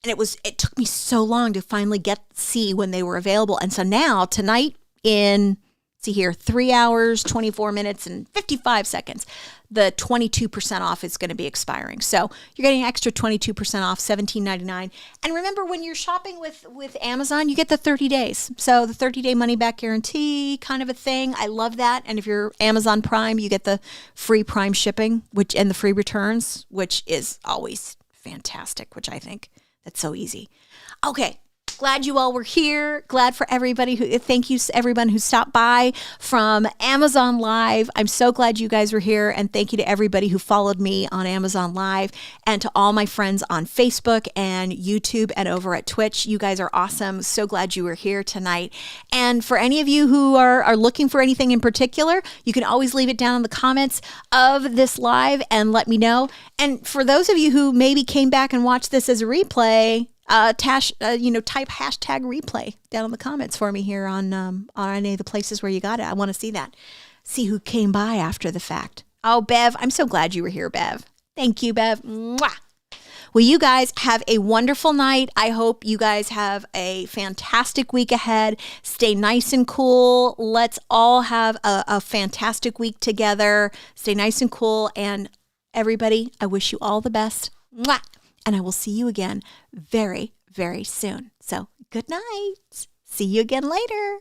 And it took me so long to finally see when they were available. And so now, tonight, in, 3 hours, 24 minutes, and 55 seconds, the 22% off is going to be expiring. So you're getting an extra 22% off, $17.99. And remember, when you're shopping with Amazon, you get the 30 days. So the 30-day money-back guarantee kind of a thing. I love that. And if you're Amazon Prime, you get the free Prime shipping, and the free returns, which is always fantastic, which I think that's so easy. Okay. Glad you all were here. Glad for everybody thank you to everyone who stopped by from Amazon Live. I'm so glad you guys were here. And thank you to everybody who followed me on Amazon Live, and to all my friends on Facebook and YouTube and over at Twitch. You guys are awesome. So glad you were here tonight. And for any of you who are looking for anything in particular, you can always leave it down in the comments of this live and let me know. And for those of you who maybe came back and watched this as a replay, type hashtag replay down in the comments for me here on any of the places where you got it. I want to see that. See who came by after the fact. Oh, Bev, I'm so glad you were here, Bev. Thank you, Bev. Mwah. Well, you guys have a wonderful night. I hope you guys have a fantastic week ahead. Stay nice and cool. Let's all have a fantastic week together. Stay nice and cool. And everybody, I wish you all the best. Mwah. And I will see you again very, very soon. So good night. See you again later.